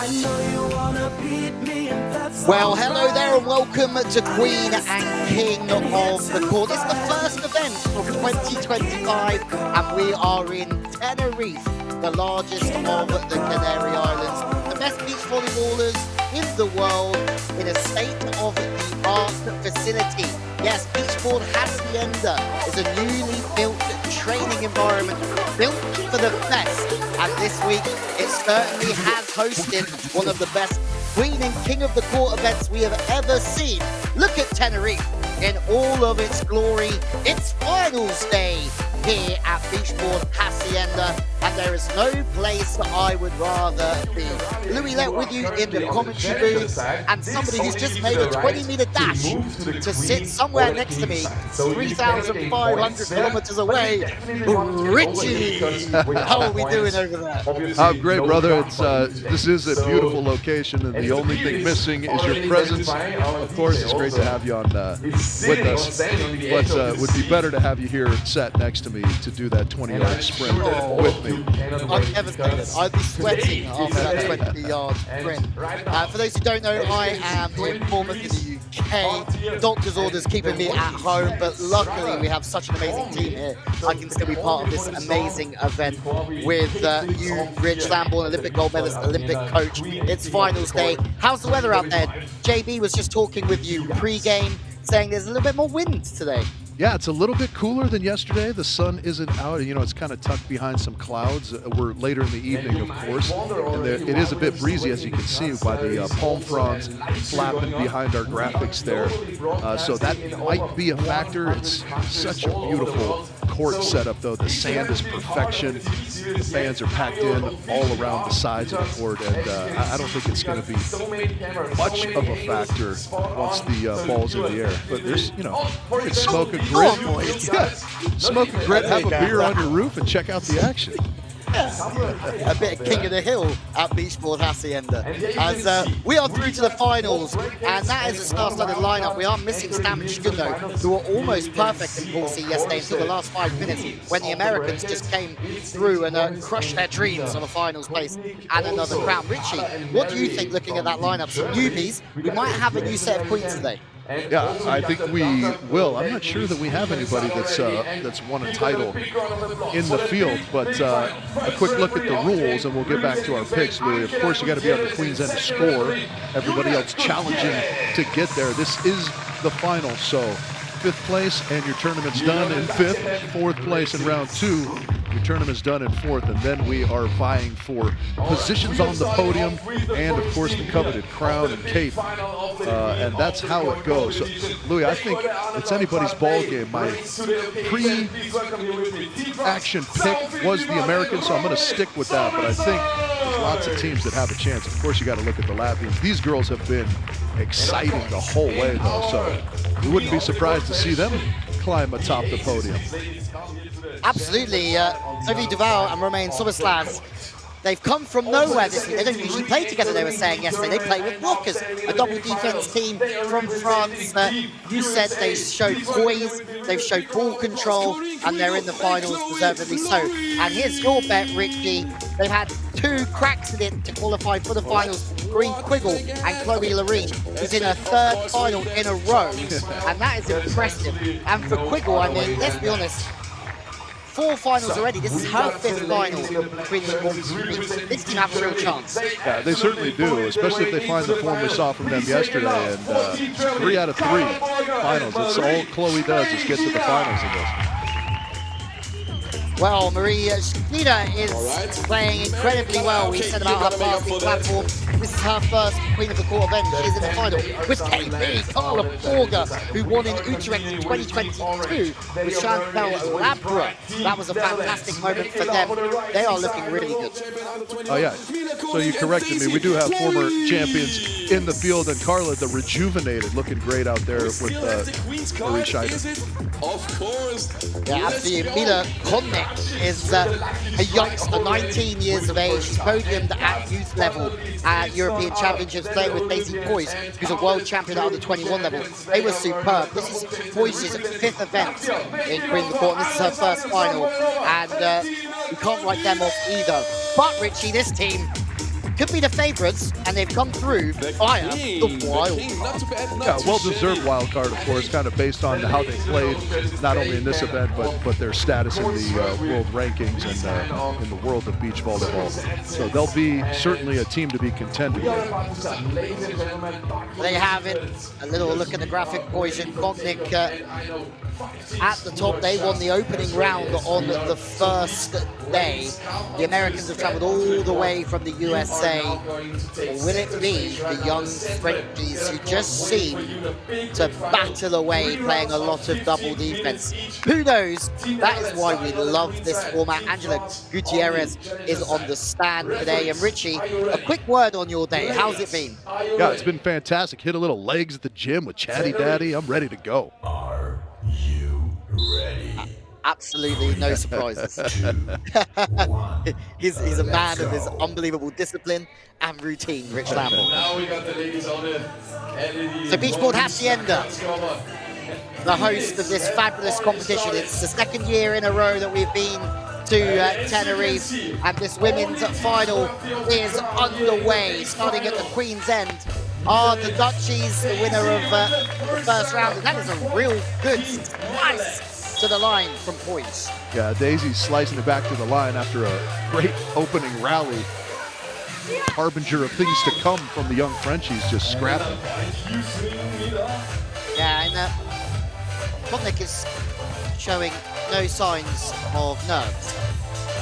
Well, hello there and welcome to Queen and King of the Court. It's the first event of 2025 and we are in Tenerife, the largest of the Canary Islands. The best beach volleyballers in the world in a state-of-the-art facility. Yes, Beachboard Hacienda is a newly built training environment built for the best. And this week, it certainly has hosted one of the best Queen and King of the Court events we have ever seen. Look at Tenerife in all of its glory. It's finals day here at Beachboard Hacienda, and there is no place that I would rather be. Louis Let with you in the commentary booth, and somebody who's just made a 20-meter dash to sit somewhere next to me, 3,500 kilometers away. Richie, how are we doing over there? I'm great, brother. It's this is a beautiful location, and the only thing missing is your presence. Of course, it's great to have you on with us, but would be better to have you here sat next to me to do that 20-yard sprint with me. I'm devastated. I'd be sweating after that 20-yard sprint. For those who don't know, I am the informant in the UK. Doctor's orders keeping me at home, but luckily we have such an amazing team here. I can still be part of this amazing event with you, Rich Lambourne, Olympic gold medalist, Olympic coach. It's finals day. How's the weather out there? JB was just talking with you pre-game, saying there's a little bit more wind today. Yeah, it's a little bit cooler than yesterday. The sun isn't out. You know, it's kind of tucked behind some clouds. We're later in the evening, of course. And it is a bit breezy, as you can see, by the palm fronds flapping behind our graphics there. So that might be a factor. It's such a beautiful court setup, though. The sand is perfection. The fans are packed in all around the sides of the court. And I don't think it's going to be much of a factor once the ball's in the air. But there's, you know, it's smoke and grit. Yeah. Smoke and grit, have a beer on your roof, and check out the action. A bit of King of the Hill at Beachboard Hacienda. As we are through to the finals, and that is a star-studded lineup. We are missing Stam and Schundo, who were almost perfect in Pool C yesterday until the last 5 minutes when the Americans just came through and crushed their dreams of a finals place and another crown. Richie, what do you think looking at that lineup? Some newbies, we might have a new set of queens today. Yeah, I think we will. I'm not sure that we have anybody that's won a title in the field, but a quick look at the rules, and we'll get back to our picks, Louis. Of course, you got to be on the queen's end to score. Everybody else challenging to get there. This is the final, so 5th place, and your tournament's done in 5th. 4th place in round 2. Your tournament's done in 4th, and then we are vying for positions on the podium and, of course, the coveted crown and cape. And that's how it goes. So, Louis, I think it's anybody's ball game. My pre-action pick was the American, so I'm going to stick with that. But I think there's lots of teams that have a chance. Of course, you got to look at the Latvians. These girls have been exciting the whole way, though, so we wouldn't be surprised to see them climb atop the podium. Absolutely. Sophie Duval and Romain Soboslas, they've come from nowhere this week. They don't usually play together, they were saying yesterday. They play with blockers, a double defense team from France. You said they showed poise, they've showed ball control, and they're in the finals, deservedly so. And here's your bet, Richie. They've had 2 cracks at it to qualify for the finals. Green Quiggle and Chloe Loreen, who's in her 3rd final in a row. And that is impressive. And for Quiggle, I mean, let's be honest, 4 finals already. This is her 5th final. This team have a real chance. Yeah, they certainly do, especially if they find the form we saw from them yesterday. And 3 out of 3 finals. That's all Chloe does is get to the finals in this. Well, Marie Schmida is playing incredibly well. We said about her passing platform. This is her first Queen of the Court event. She is in the final with KB, Carla Borger, who won in Utrecht in 2022 with Chantal Labra. That was a fantastic moment for them. They are looking really good. Oh, yeah. So you corrected me. We do have former champions in the field, and Carla, the rejuvenated, looking great out there with Marie Scheider. Of course. Yeah, absolutely. Mila Konnek is a youngster, 19 years of age. She's podiumed at youth level at European Championships, playing with Daisy Boyce, who's a world champion at under 21 level. They were superb. This is Boyce's 5th event in Queen of the Court. This is her first final, and we can't write them off either. But Richie, this team could be the favourites, and they've come through via the wild card. Yeah, well-deserved wild card, of course, kind of based on how they played, not only in this event, but their status in the world rankings and in the world of beach volleyball. So they'll be certainly a team to be contending with. There you have it. A little look at the graphic, boys. And Kognik at the top. They won the opening round on the first day. The Americans have travelled all the way from the USA. Will it be the young Frenchies who just seem to battle away, playing a lot of double defense? Who knows? That is why we love this format. Angela Gutierrez is on the stand today. And Richie, a quick word on your day. How's it been? Yeah, it's been fantastic. Hit a little legs at the gym with Chatty Daddy. I'm ready to go. Are you ready? Absolutely no surprises. he's a man of his unbelievable discipline and routine, Rich Lamble. Now we got the ladies on it. So Beachboard Hacienda, the host of this fabulous competition. It's the second year in a row that we've been to Tenerife, and this women's final is underway, starting at the Queen's End. Are the Dutchies the winner of the first round? And that is a real good slice to the line from points. Yeah, Daisy's slicing it back to the line after a great opening rally. Harbinger of things to come from the young Frenchies, just scrapping. Yeah, and Kotnik is showing no signs of nerves.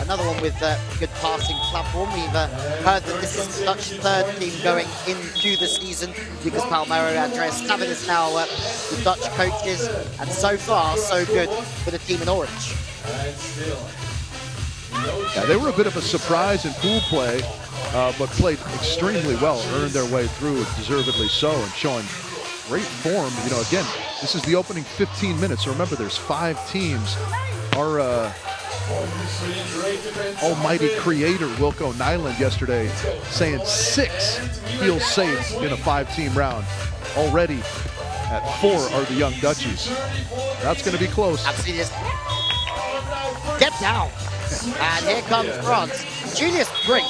Another one with a good passing platform. We've heard that this is the Dutch third team going into the season because Palmero and Andreas Stavin is now the Dutch coaches, and so far so good for the team in orange. Yeah, they were a bit of a surprise in pool play, but played extremely well, earned their way through, deservedly so, and showing great form. You know, again, this is the opening 15 minutes. So remember, there's 5 teams. Our almighty creator, Wilco Nyland, yesterday saying 6 feels safe in a 5-team round. Already at 4 are the young Dutchies. That's going to be close. Absolutely. Get down. And here comes France. Julius Brink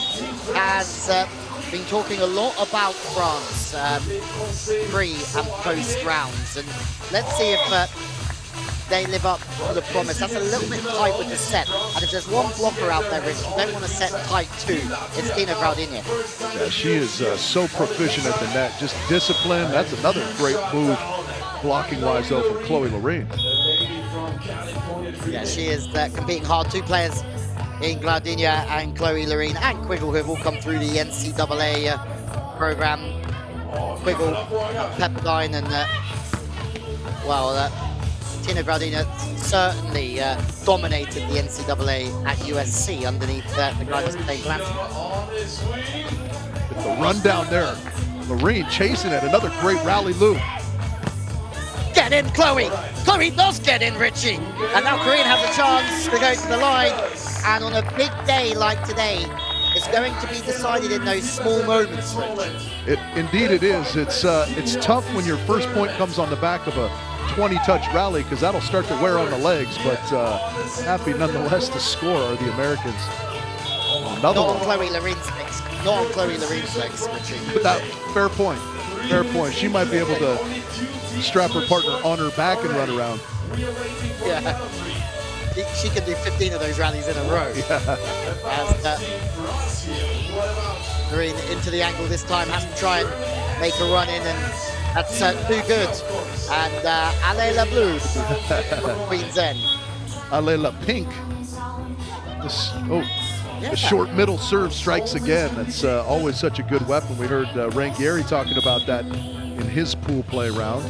has been talking a lot about France pre and post rounds, and let's see if they live up to the promise. That's a little bit tight with the set, and if there's one blocker out there, Rich, you don't want to set tight too, it's Tina Graudinha. Yeah, she is so proficient at the net, just discipline. That's another great move, blocking wise though, from Chloe Lorraine. Yeah, she is competing hard. 2 players in Glaudinha and Chloe Lorraine and Quiggle, who have all come through the NCAA program. Quiggle, Pepperdine, and Tina Graudinha certainly dominated the NCAA at USC underneath the guidance of Dave Clancy. The run down there. Lorraine chasing it. Another great rally loop. Get in, Chloe! Chloe does get in, Richie! And now Corinne has a chance to go to the line. And on a big day like today, it's going to be decided in those small moments, Rich. Indeed it is. It's tough when your first point comes on the back of a 20-touch rally, because that'll start to wear on the legs, but happy nonetheless to score are the Americans. Another Not on Chloe Lorraine's legs. Not on Chloe Lorraine's legs, Richie. Fair point. Fair point. She might be able to strap her partner on her back and run around. Yeah. She can do 15 of those rallies in a row. Yeah. As Lorraine into the angle this time, has to try and make a run in, and that's too good. And Allez la Blue from Queen's End. Allez la Pink. The short middle serve strikes again. That's always such a good weapon. We heard Rangieri talking about that in his pool play round.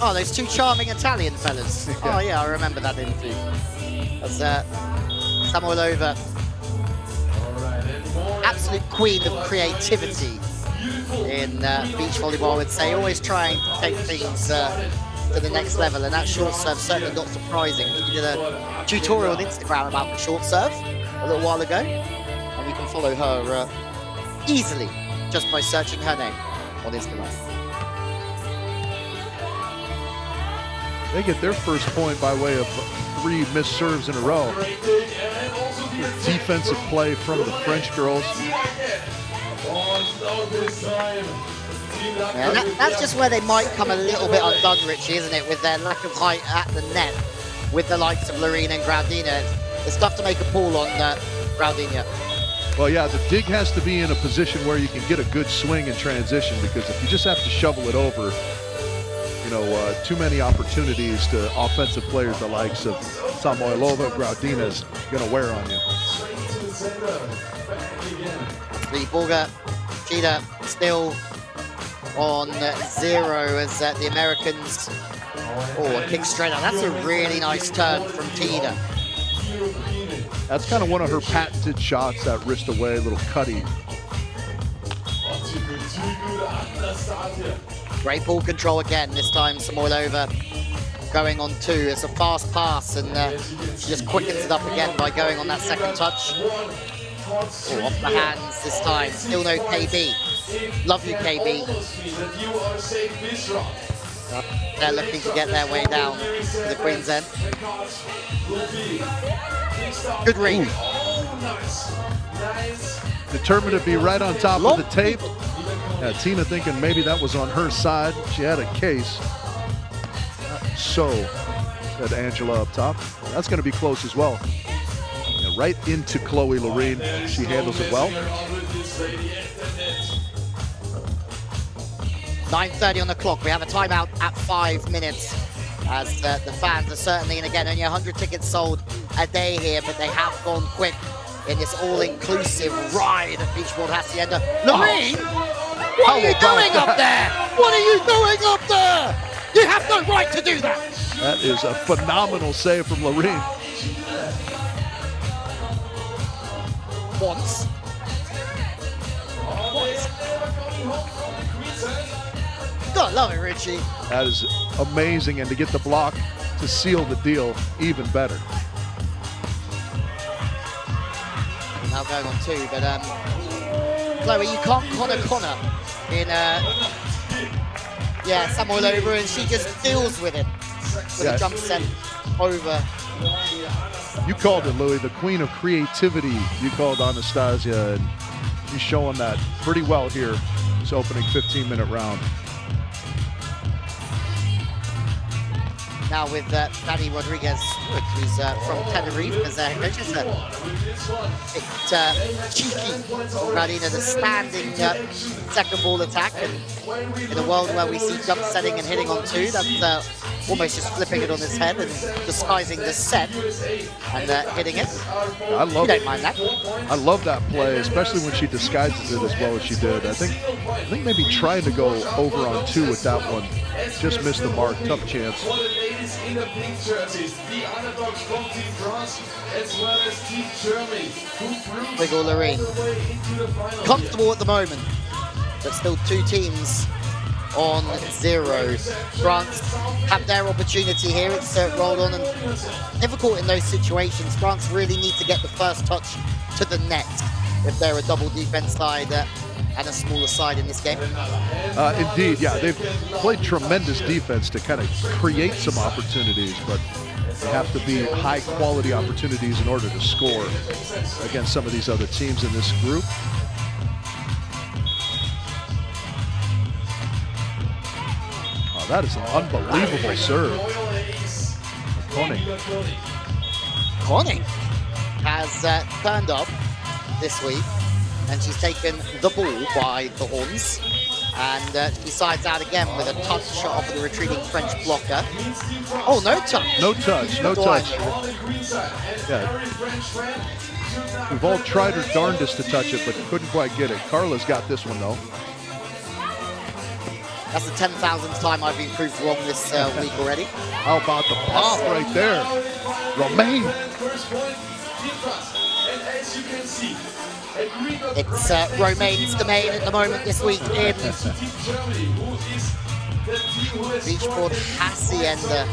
Oh, those 2 charming Italian fellas. Yeah. Oh yeah, I remember that interview. That's Samoilova, absolute queen of creativity in beach volleyball, I would say, always trying to take things to the next level, and that short serve certainly not surprising. He did a tutorial on Instagram about the short serve a little while ago, and you can follow her easily just by searching her name on Instagram. They get their first point by way of 3 missed serves in a row. Defense offensive play from the French girls. Yeah, that's just where they might come a little bit undone, Richie, isn't it? With their lack of height at the net, with the likes of Loreen and Graudina. It's tough to make a pull on Graudina. Well, yeah, the dig has to be in a position where you can get a good swing in transition, because if you just have to shovel it over, you know, too many opportunities to offensive players the likes of Samoilova, Graudina's going to wear on you. Bulga, Cheetah still on 0 as the Americans. Oh, a kick straight out. That's a really nice turn from Cheetah. That's kind of one of her patented shots, that wrist away, little cutty. Great ball control again, this time Samoilova going on 2. It's a fast pass, and she just quickens it up again by going on that second touch. Oh, off the hands this time. Still no KB. Love you, KB. They're looking to get their way down to the Queen's End. Good read. Determined to be right on top of the tape. Tina thinking maybe that was on her side. She had a case. So, said Angela up top. That's going to be close as well. Yeah, right into Chloe Loreen. She handles it well. 9:30 on the clock. We have a timeout at 5 minutes, as the fans are certainly, and again, only 100 tickets sold a day here, but they have gone quick in this all-inclusive ride at Beachboard Hacienda. Loreen, what are you doing up there? What are you doing up there? You have no right to do that. That is a phenomenal save from Loreen. Once. God, love it, Richie. That is amazing, and to get the block to seal the deal, even better. Now going on 2, but Chloe, you can't Connor in Samoilova, and she just deals with it with a jump set over. You called it, Louis, the queen of creativity. You called Anastasia, and she's showing that pretty well here. This opening 15-minute round. Now with Dani Rodriguez, who's from Tenerife as their head coach. It's cheeky from Graudina, the standing second ball attack. And in a world where we see jump setting and hitting on 2, that's almost just flipping it on its head and disguising the set and hitting it. You don't mind that. I love that play, especially when she disguises it as well as she did. I think maybe trying to go over on 2 with that one. Just missed the mark. Tough chance. In the pink jerseys, the underdogs from Team France, as well as Team Germany, who Wiggle Loreen. Comfortable at the moment, but still 2 teams on 0. France have their opportunity here. It's rolled on, and difficult in those situations. France really need to get the first touch to the net if they're a double defense side and a smaller side in this game. Indeed, yeah, they've played tremendous defense to kind of create some opportunities, but they have to be high-quality opportunities in order to score against some of these other teams in this group. Oh, that is an unbelievable serve. Conning has turned up this week, and she's taken the ball by the horns, and she sides out again with a touch off of the retreating French blocker. Oh, no touch. No touch, no touch. Yeah. We've all tried our darndest to touch it, but couldn't quite get it. Carla's got this one, though. That's the 10,000th time I've been proved wrong this week already. How about the pass right there? Romain. It's Romain's domain at the moment this week in Beachboard Hacienda.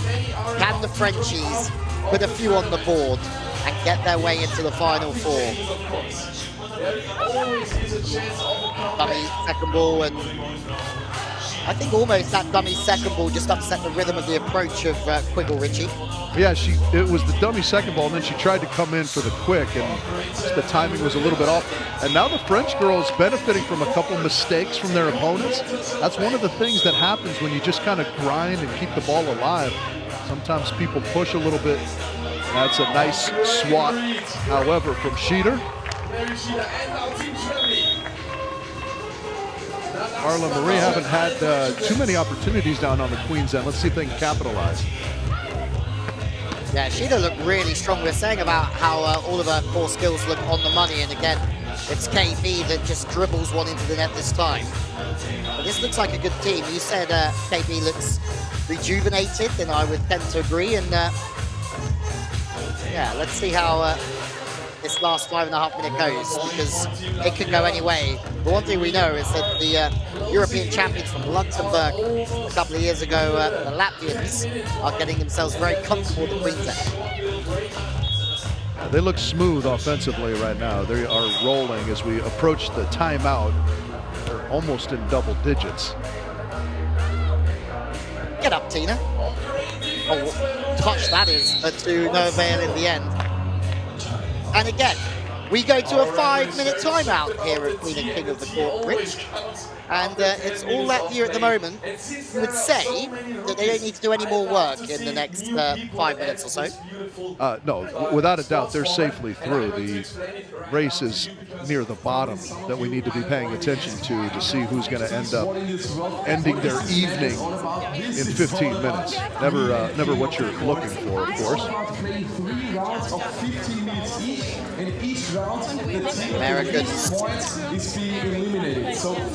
Can the Frenchies put a few on the board and get their way into the final 4? Dummy second ball, and I think almost that dummy second ball just upset the rhythm of the approach of Quiggle, Richie. Yeah, it was the dummy second ball, and then she tried to come in for the quick, and the timing was a little bit off. And now the French girls benefiting from a couple mistakes from their opponents. That's one of the things that happens when you just kind of grind and keep the ball alive. Sometimes people push a little bit. That's a nice swat, however, from Schieder. Carla Marie haven't had too many opportunities down on the Queen's end. Let's see if they can capitalize. Yeah, Sheila looked really strong. We're saying about how all of her core skills look on the money, and again, it's KB that just dribbles one into the net this time. But this looks like a good team. You said KB looks rejuvenated, and I would tend to agree. And yeah, let's see how this last 5.5 minute goes, because it could go any way. The one thing we know is that the European champions from Luxembourg a couple of years ago, the Latvians, are getting themselves very comfortable with the Queen's End. They look smooth offensively right now. They are rolling as we approach the timeout. They're almost in double digits. Get up, Tina. Oh, touch that is, but to no avail in the end. And again, we go to a 5-minute timeout here at Queen and King of the Court, Rich. And it's all Latvia at the moment. You would say that they don't need to do any more work in the next 5 minutes or so. No, without a doubt, they're safely through. The race is near the bottom that we need to be paying attention to see who's going to end up ending their evening in 15 minutes. Never what you're looking for, of course. Americans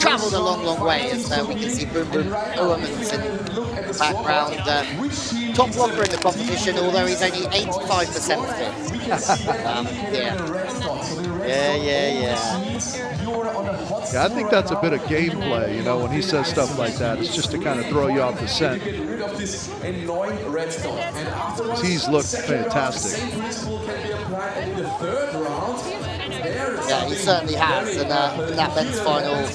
traveled a long way, as we can see Boom Boom Owens in the background. Top blocker in the competition, although he's only 85% fit. Yeah, I think that's a bit of gameplay, you know, when he says stuff like that. It's just to kind of throw you off the scent. He's looked fantastic. Yeah, he certainly has. And in that men's final,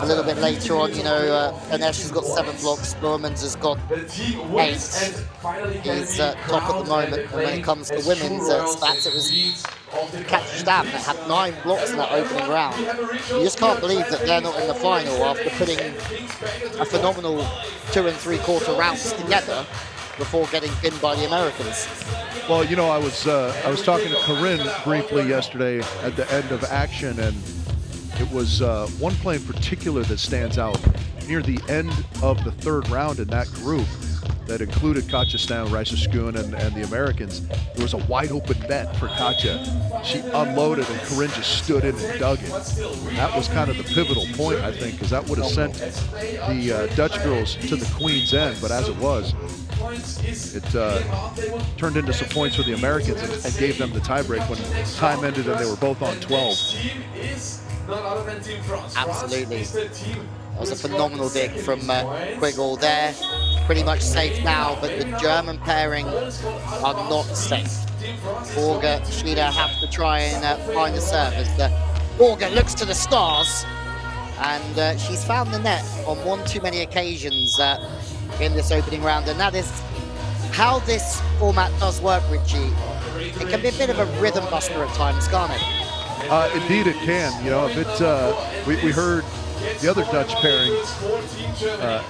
a little bit later on, you know, Anesh has got 7 blocks, Bormans has got 8. He's top at the moment. And when it comes to women's stats, it was Kazakhstan that had 9 blocks in that opening round. You just can't believe that they're not in the final after putting a phenomenal 2 3/4 rounds together before getting pinned by the Americans. Well, you know, I was talking to Corinne briefly yesterday at the end of action, and it was one play in particular that stands out near the end of the 3rd round in that group that included Kazakhstan, Raisashkun, and the Americans. There was a wide open net for Katja. She unloaded, and Corinne just stood in and dug it. And that was kind of the pivotal point, I think, because that would have sent the Dutch girls to the Queen's End. But as it was, it turned into some points for the Americans and gave them the tiebreak when time ended and they were both on 12. Absolutely. That was a phenomenal dig from Quiggle there. Pretty much safe now, but the German pairing are not safe. Borger, Schlieder have to try and find the serve as Borger looks to the stars, and she's found the net on one too many occasions in this opening round, and that is how this format does work, Richie. It can be a bit of a rhythm buster at times, can't it? Indeed it can. You know, if it, we heard the other Dutch pairing,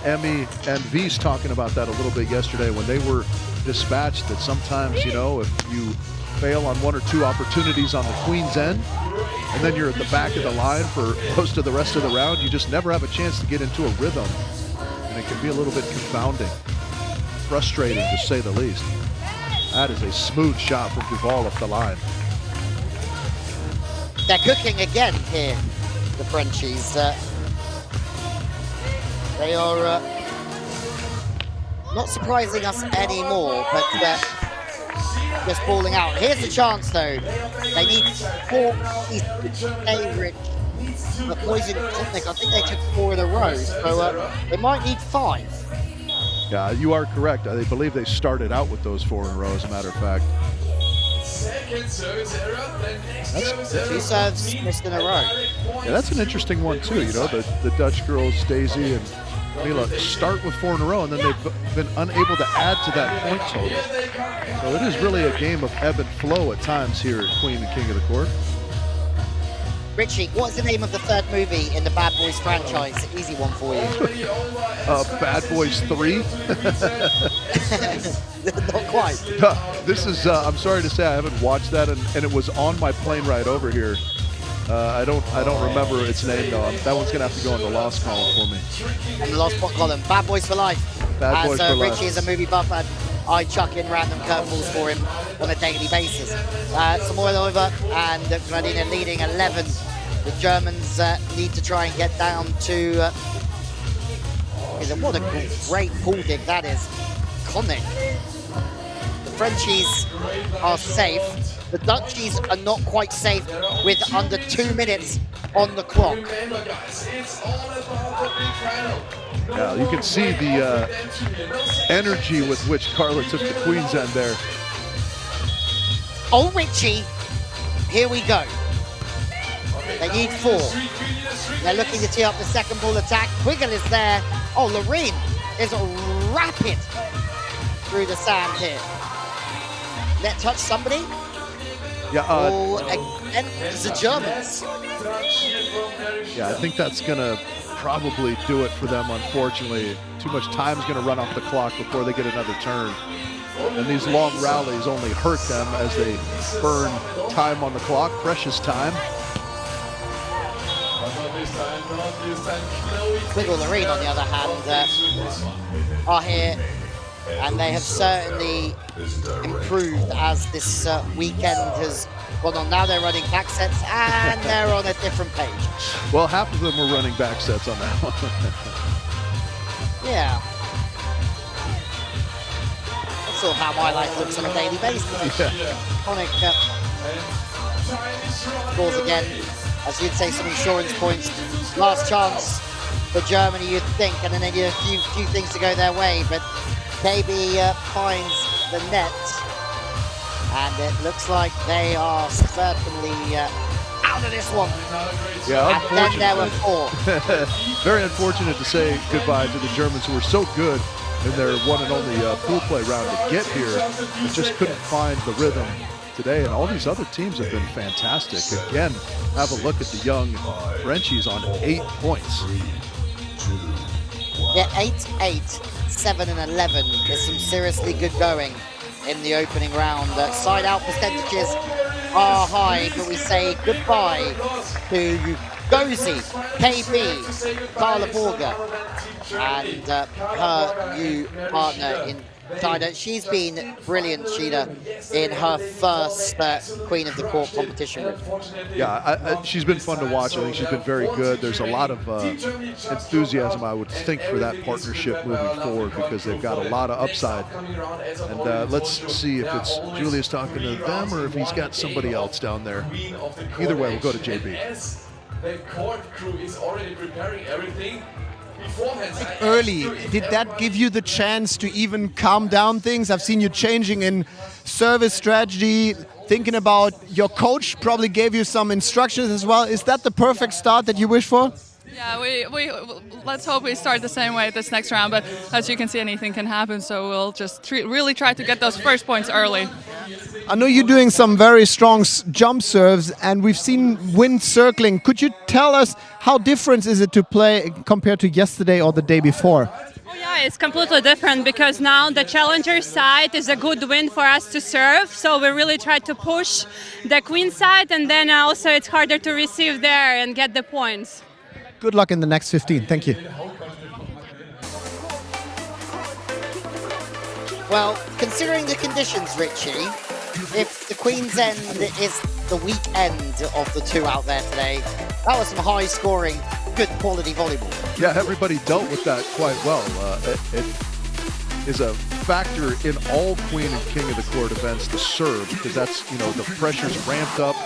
Emmy and Wies, talking about that a little bit yesterday when they were dispatched, that sometimes, you know, if you fail on 1 or 2 opportunities on the Queen's End, and then you're at the back of the line for most of the rest of the round, you just never have a chance to get into a rhythm. And it can be a little bit confounding, frustrating to say the least. That is a smooth shot from Duval off the line. They're cooking again here, the Frenchies. They are not surprising us anymore, but just balling out. Here's the chance, though. They need 4 favourite. But Poison Cosmic, I think they took 4 in a row, so they might need 5. Yeah, you are correct. I believe they started out with those 4 in a row, as a matter of fact. That's 2 serves missed in a row. Yeah, that's an interesting one, too. You know, the Dutch girls, Daisy and Mila start with 4 in a row, and then they've been unable to add to that point total. So it is really a game of ebb and flow at times here at Queen and King of the Court. Richie, what's the name of the third movie in the Bad Boys franchise? Easy one for you. Bad Boys 3? Not quite. This is, I'm sorry to say, I haven't watched that, and it was on my plane ride over here. I don't remember its name though. That one's gonna have to go in the lost column for me. And the lost column, Bad Boys for Life. Bad Boys for Life. Richie is a movie buff, and I chuck in random curveballs for him on a daily basis. Samoa over, and Gradina leading 11. The Germans need to try and get down to. What a great pool dig that is. Iconic. The Frenchies are safe. The Dutchies are not quite safe with under 2 minutes on the clock. Yeah, you can see the energy with which Carla took the Queen's end there. Oh, Richie, here we go. They need 4. They're looking to tee up the second ball attack. Quiggle is there. Oh, Loreen is rapid through the sand here. Let touch somebody. Yeah, And the Germans. Yeah, I think that's gonna probably do it for them, unfortunately. Too much time's gonna run off the clock before they get another turn. And these long rallies only hurt them as they burn time on the clock, precious time. Quiggle Loreen, on the other hand, are here, and they have certainly improved as this weekend has gone on. Now they're running back sets, and they're on a different page. Well, half of them were running back sets on that one. Yeah. That's sort of how my life looks on a daily basis. Yeah. Iconic scores again. As you'd say, some insurance points. Last chance for Germany, you'd think, and then they need a few things to go their way, but KB finds the net, and it looks like they are certainly out of this one. Yeah, and then there were 4. Very unfortunate to say goodbye to the Germans, who were so good in their one and only pool play round to get here, but just couldn't find the rhythm today. And all these other teams have been fantastic. Again, have a look at the young Frenchies on 8 points. Yeah, 8-8, 7 and 11. There's some seriously good going in the opening round. Side out percentages are high, but we say goodbye to Gozi, KB, Carla Borger, and her new partner in China. She's been brilliant, Sheena, in her first Queen of the Court competition. Yeah, she's been fun to watch. I think she's been very good. There's a lot of enthusiasm, I would think, for that partnership moving forward, because they've got a lot of upside. And let's see if it's Julius talking to them or if he's got somebody else down there. Either way, we'll go to JB. The court crew is already preparing everything. Early, did that give you the chance to even calm down things? I've seen you changing in service strategy, thinking about your coach probably gave you some instructions as well. Is that the perfect start that you wish for? Yeah, we let's hope we start the same way this next round, but as you can see, anything can happen, so we'll just really try to get those first points early. I know you're doing some very strong jump serves, and we've seen wind circling. Could you tell us how different is it to play compared to yesterday or the day before? Oh yeah, it's completely different, because now the challenger side is a good wind for us to serve, so we really try to push the queen side, and then also it's harder to receive there and get the points. Good luck in the next 15. Thank you. Well, considering the conditions, Richie, if the Queen's End is the weekend of the 2 out there today, that was some high-scoring, good quality volleyball. Yeah, everybody dealt with that quite well. It is a factor in all Queen and King of the Court events, the serve, because that's, the pressure's ramped up.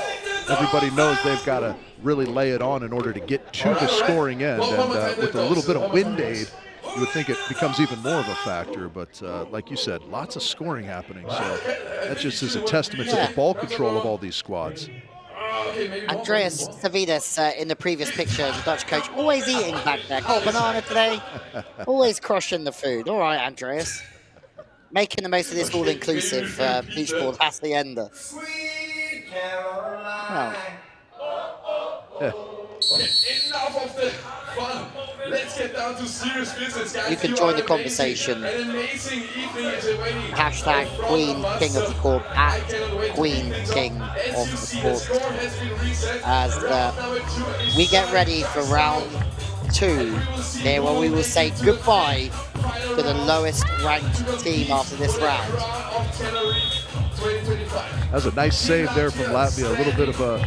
Everybody knows they've got to really lay it on in order to get to the scoring end. And with a little bit of wind aid, you would think it becomes even more of a factor. But like you said, lots of scoring happening. So that just is a testament to the ball control of all these squads. Andreas Savidas in the previous picture, the Dutch coach, always eating back there. Got a banana today, always crushing the food. All right, Andreas. Making the most of this all-inclusive Beachboard Hacienda. Well, Enough of the fun. Let's get down to serious business, guys. you can join the conversation. An amazing evening is awaiting. Hashtag Queen King of the Court at Queen King of the Court. As we get ready for round 2, here where we will say goodbye to the lowest ranked team after this round. That was a nice save there from Latvia. A little bit of an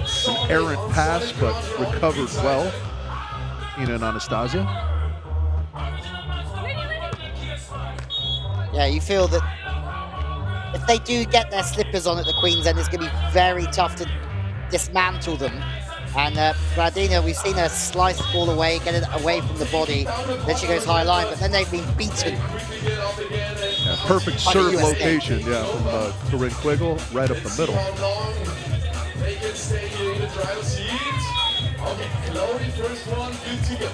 errant pass, but recovered well. Ina Anastasia. Yeah, you feel that if they do get their slippers on at the Queen's End, it's going to be very tough to dismantle them. And Gradina, we've seen her slice the ball away, get it away from the body. Then she goes high line, but then they've been beaten. Yeah, perfect serve location, yeah, from Corinne Quiggle, right up the middle. They can stay here in the driver's seat. Okay, Lori, first one, good to go.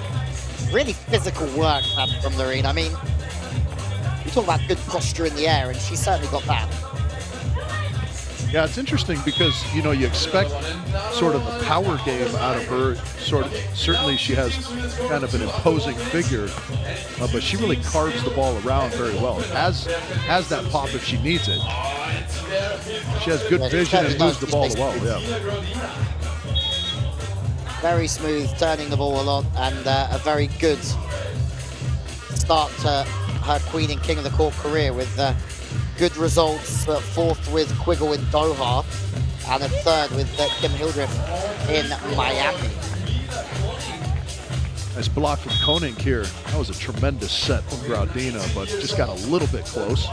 Really physical work from Loreen. I mean, you talk about good posture in the air, and she certainly got that. Yeah, it's interesting because, you know, you expect sort of a power game out of her. Certainly she has kind of an imposing figure, but she really carves the ball around very well. Has that pop if she needs it. She has good vision and moves the ball well, yeah. Very smooth, turning the ball a lot, and a very good start to her Queen and King of the Court career with good results, 4th with Quiggle in Doha, and a 3rd with Kim Hildreth in Miami. Nice block from Koning here. That was a tremendous set from Gradina, but just got a little bit close.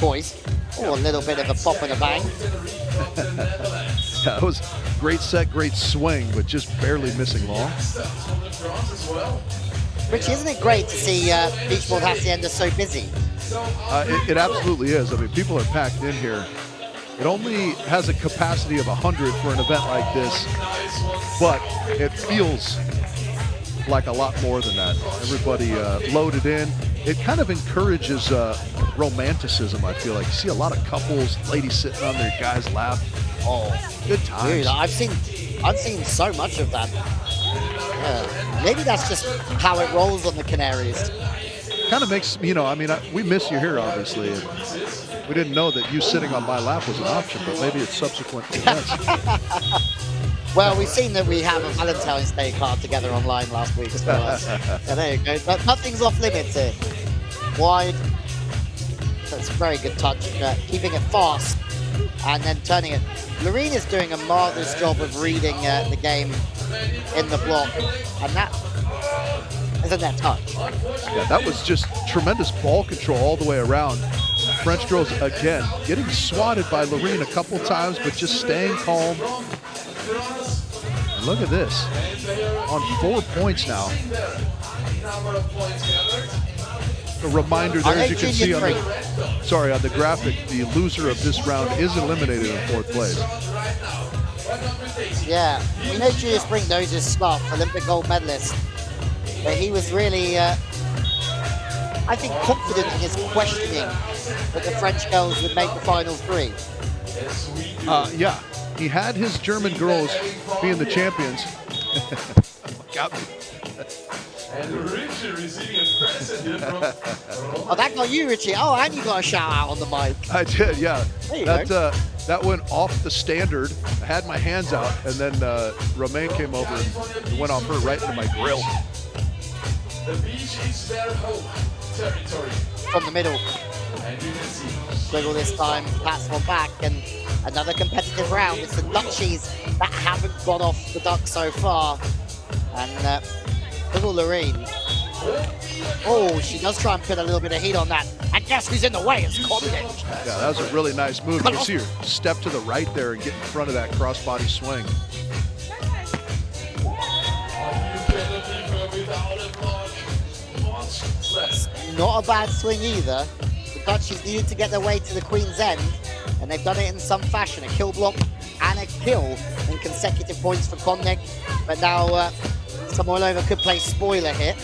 Boys, oh, a little bit of a pop and a bang. Yeah, it was great set, great swing, but just barely missing long. Richie, isn't it great to see Beachboard Hacienda so busy? It absolutely is. I mean, people are packed in here. It only has a capacity of 100 for an event like this, but it feels like a lot more than that. Everybody loaded in. It kind of encourages romanticism, I feel like. You see a lot of couples, ladies sitting on their guy's lap. Oh, good times. Dude, I've seen so much of that. Yeah. Maybe that's just how it rolls on the Canaries. Kind of makes, you know, I mean, we miss you here, obviously. And we didn't know that you sitting on my lap was an option, but maybe it's subsequent events. Well, we've seen that we have a Valentine's Day card together online last week. So, yeah, there you go. But nothing's off limits here. Wide. That's a very good touch. Keeping it fast and then turning it. Loreen is doing a marvelous job of reading the game in the block. And that isn't that touch. Yeah, that was just tremendous ball control all the way around. French girls, again, getting swatted by Loreen a couple times, but just staying calm. And look at this. On 4 points now. A reminder there, as you can see on the graphic, the loser of this round is eliminated in 4th place. Yeah, we know Julius Brink knows his stuff, Olympic gold medalist. But he was really, I think, confident in his questioning that the French girls would make the final 3. Yeah, he had his German girls being the champions. Got me. And Richie receiving a present here from Oh, that got you, Richie. Oh, and you got a shout out on the mic. I did, yeah. There you go. That went off the standard. I had my hands out, and then Romain came over and went off her right into my grill. the beach is their home territory. From the middle. And you can see Wiggle this time, pats one back, and another competitive round. It's the Dutchies that haven't got off the duck so far. And little Loreen. Oh, she does try and put a little bit of heat on that. And guess who's in the way? It's Condit. Yeah, that was a really nice move. You can see her step to the right there and get in front of that crossbody swing. Not a bad swing either. The Dutchies needed to get their way to the Queen's End. and they've done it in some fashion. A kill block and a kill in consecutive points for Konnek. But now Samoilova could play spoiler here.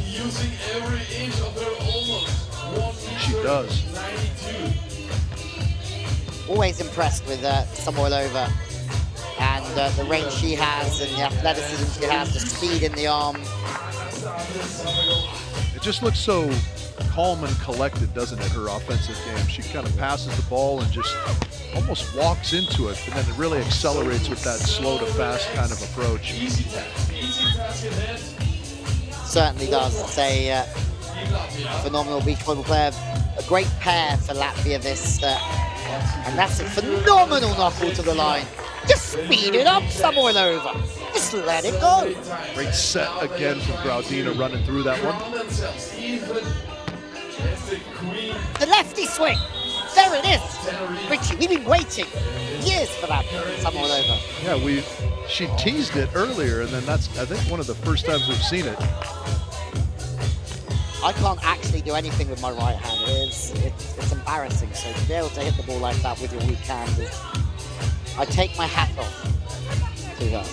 Using every inch of their almost 1 She does. 92. Always impressed with Samoilova and the range she has and the athleticism she has, the speed in the arm. It just looks so calm and collected, doesn't it, her offensive game? She kind of passes the ball and just almost walks into it, and then it really accelerates with that slow to fast kind of approach. Easy task ahead. Certainly does. It's a phenomenal beach volleyball player. A great pair for Latvia this, and that's a phenomenal knuckle to the line. Just speed it up, Samoilova. Just let it go. Great set again from Graudina running through that one. The lefty swing. There it is. Richie, we've been waiting years for that, Samoilova. Yeah, she teased it earlier, and then that's, I think, one of the first times we've seen it. I can't actually do anything with my right hand. It's embarrassing. So to be able to hit the ball like that with your weak hand, I take my hat off to her.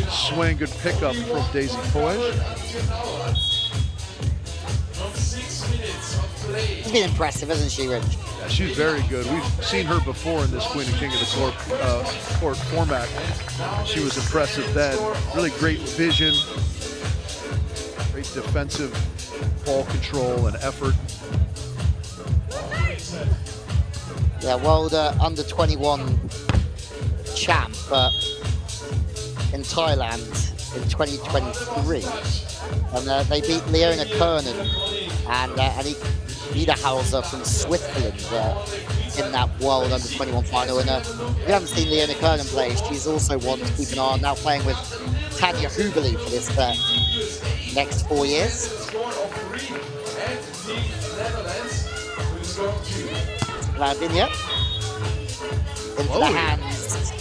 Swing, good pickup from Daisy Poige. She's been impressive, isn't she, Rich? Yeah, she's very good. We've seen her before in this Queen and King of the Court format. She was impressive then. Really great vision, great defensive ball control and effort. Yeah, world under 21 champ in Thailand in 2023. And they beat Leona Kernan and Niederhauser from Switzerland in that World Under 21 final. And if you haven't seen Leona Kernan play, she's also one to keep an eye on. Now playing with Tanja Hubeli for this next 4 years. Vladinia into the hands.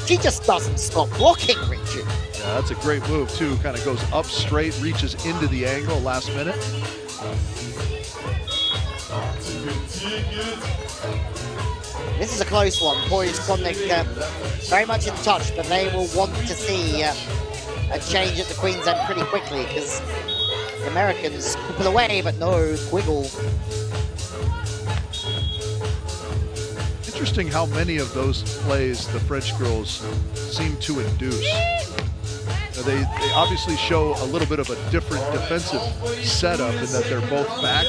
She just doesn't stop blocking, Richard. Yeah, that's a great move too. Kind of goes up straight, reaches into the angle last minute. This is a close one. Poise Konnek very much in touch, but they will want to see a change at the Queen's End pretty quickly because the Americans pull away, but no Quiggle. Interesting how many of those plays the French girls seem to induce. They obviously show a little bit of a different defensive setup in that they're both back.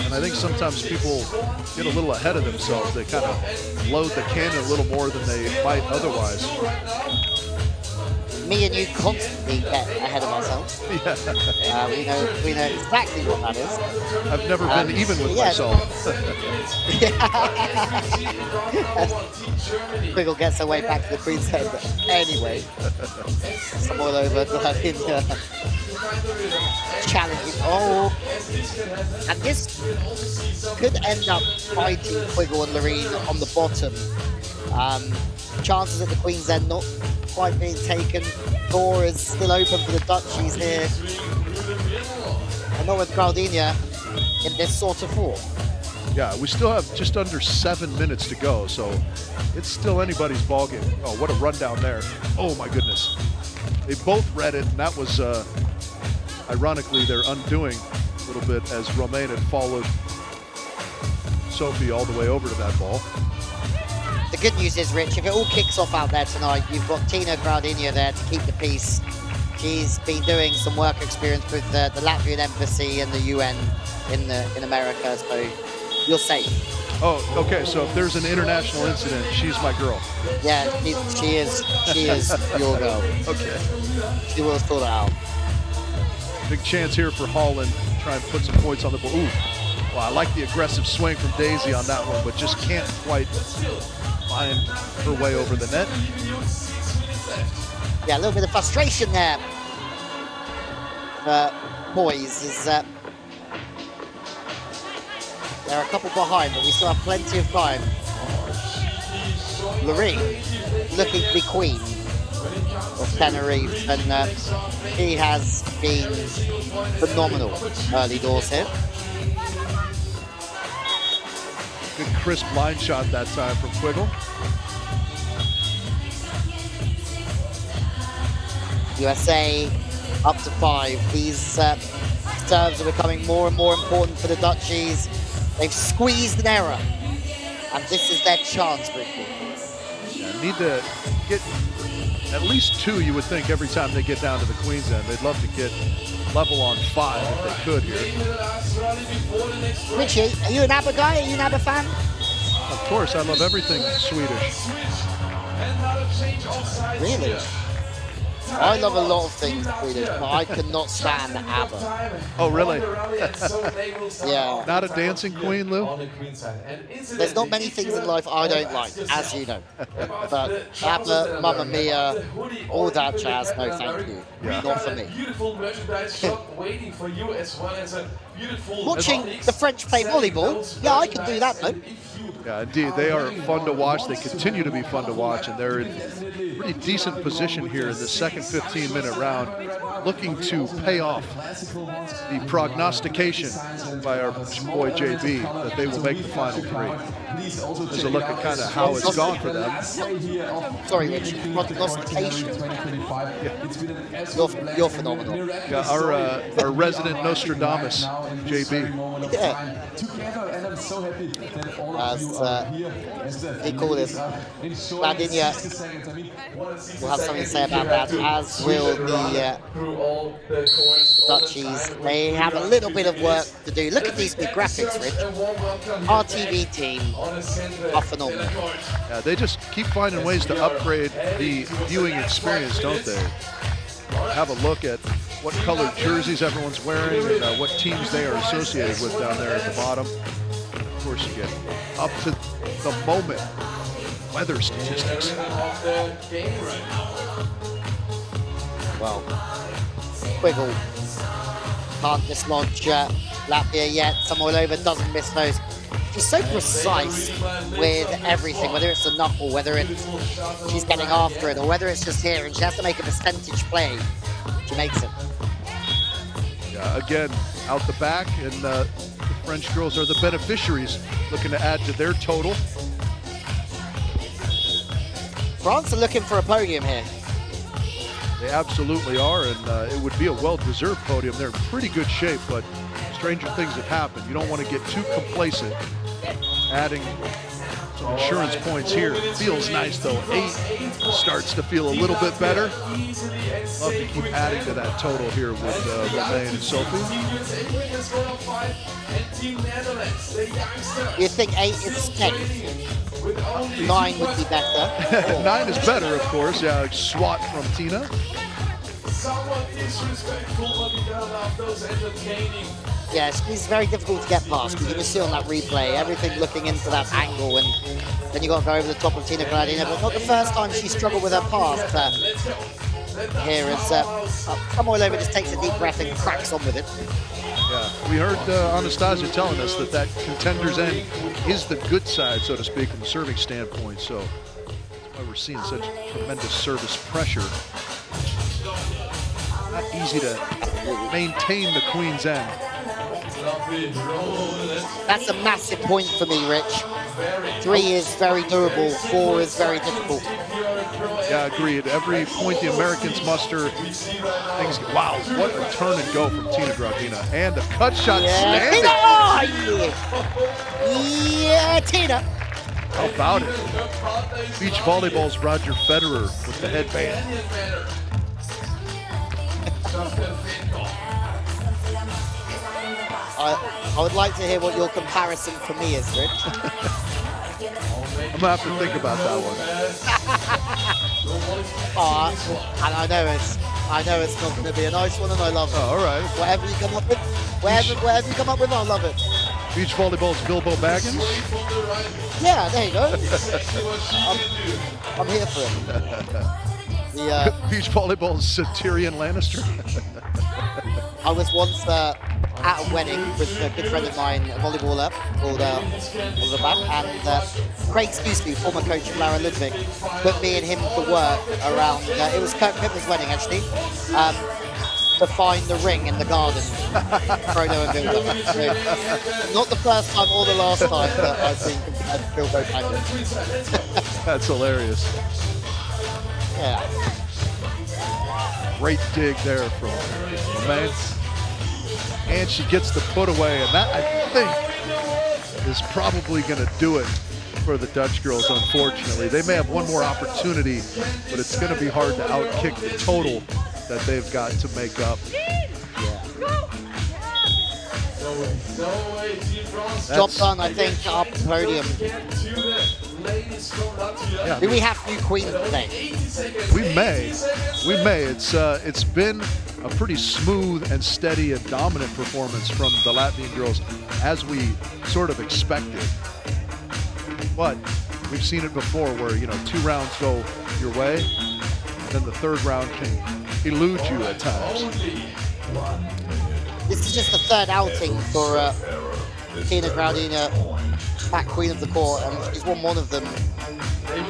And I think sometimes people get a little ahead of themselves. They kind of load the cannon a little more than they might otherwise. Me and you constantly get ahead of ourselves. Yeah. We know exactly what that is. I've never been even with myself. Quiggle gets her way back to the Queen's Head anyway. Samoilova challenging. Oh, and this could end up fighting Quiggle and Loreen on the bottom. Chances at the Queen's End not quite being taken. Door is still open for the Dutchies here. And not with Graudina in this sort of form. Yeah, we still have just under 7 minutes to go, so it's still anybody's ballgame. Oh, what a rundown there. Oh my goodness. They both read it, and that was, ironically, their undoing a little bit as Romain had followed Sophie all the way over to that ball. The good news is, Rich, if it all kicks off out there tonight, you've got Tina Graudina there to keep the peace. She's been doing some work experience with the Latvian embassy and the UN in America, so you're safe. Oh, okay, so if there's an international incident, she's my girl. Yeah, she is your girl. Okay. She will sort it out. Big chance here for Holland. Try and put some points on the board. Ooh, well, I like the aggressive swing from Daisy on that one, but just can't quite find her way over the net. Yeah, a little bit of frustration there. Boys is they're a couple behind, but we still have plenty of time. Loreen looking to be queen. of Tenerife, and he has been phenomenal early doors here. Good crisp line shot that time from Quiggle. USA up to 5. These serves are becoming more and more important for the Dutchies. They've squeezed an error, and this is their chance, Ricky. Yeah, need to get at least 2, you would think, every time they get down to the Queen's End. They'd love to get level on 5 if they could here. Richie, are you an ABBA guy? Are you an ABBA fan? Of course, I love everything Swedish. Really? I love a lot of things Swedish, but I cannot stand ABBA. Oh, really? Yeah. Not a dancing queen, Lou? There's not many things in life I don't like, as you know. But ABBA, Mamma Mia, all that jazz, no thank you. Yeah. Not for me. Watching the French play volleyball, yeah, I can do that though. Yeah, indeed. They are fun to watch. They continue to be fun to watch, and they're in pretty decent position here in the second 15-minute round, looking to pay off the prognostication by our boy JB that they will make the final 3. There's a look at kind of how it's gone for them. Sorry, Rich. Prognostication. You're phenomenal. Yeah, our resident Nostradamus, JB. Yeah. As he called it, Vladinia will have something to say about that, as will the Dutchies. They have a little bit of work to do. Look at these new graphics, Rich. Our TV team are phenomenal. Yeah, they just keep finding ways to upgrade the viewing experience, don't they? Have a look at what colored jerseys everyone's wearing and what teams they are associated with down there at the bottom. Of course, you get up to the moment weather statistics. Well, Quiggle can't dislodge Latvia yet. Samoilova doesn't miss those. She's so precise with everything, whether it's a knuckle, whether it's she's getting after it, or whether it's just here, and she has to make a percentage play. She makes it. Yeah, again, out the back, and the French girls are the beneficiaries, looking to add to their total. France are looking for a podium here. They absolutely are, and it would be a well-deserved podium. They're in pretty good shape, but stranger things have happened. You don't want to get too complacent. Adding some insurance points here. Feels nice, though. 8 starts to feel a little bit better. Love to keep adding to that total here with Romain and Sophie. You think 8 is 10? 9 would be better. 9 is better, of course. Yeah, swat from Tina. Yeah, she's very difficult to get past, because you can see on that replay, everything looking into that angle, and then you got to go over the top of Tina Gladina, but not the first time she struggled with her pass. Here is Samoilova just takes a deep breath and cracks on with it. Yeah, we heard Anastasia telling us that contender's end is the good side, so to speak, from a serving standpoint, so that's why we're seeing such tremendous service pressure. Not easy to maintain the Queen's End. That's a massive point for me, Rich. 3 is very doable, 4 is very difficult. Yeah, agreed. Every point the Americans muster, things. Wow, what a turn and go from Tina Gradina. And the cut shot standing. Tina! Oh, yeah, Tina. How about it? Beach volleyball's Roger Federer with the headband. I would like to hear what your comparison for me is, Rich. I'm gonna have to think about that one. And I know it's not going to be a nice one, and I love it. Oh, all right. Whatever you come up with, whatever you come up with, I love it. Beach volleyball's Bilbo Baggins. Yeah, there you go. I'm here for it. Beach volleyball's Tyrion Lannister. I was once at a wedding with a good friend of mine, a volleyballer called Oliver Back, and Craig Scousky, former coach of Lara Ludwig, put me and him to work around, it was Kirk Pittman's wedding actually, to find the ring in the garden. Frodo and Bilbo. So, not the first time or the last time that I've been compared to Bilbo Baggins. That's hilarious. Yeah. Great dig there from Romain. And she gets the put away, and that, I think, is probably going to do it for the Dutch girls, unfortunately. They may have one more opportunity, but it's going to be hard to outkick the total that they've got to make up. Job done, I think, up the podium. Yeah. Do we have new queens today? We may. It's been a pretty smooth and steady and dominant performance from the Latvian girls, as we sort of expected. But we've seen it before where, 2 rounds go your way, and then the 3rd round can elude you at times. This is just the 3rd outing for Tina Graudina, back queen of the court, and she's won one of them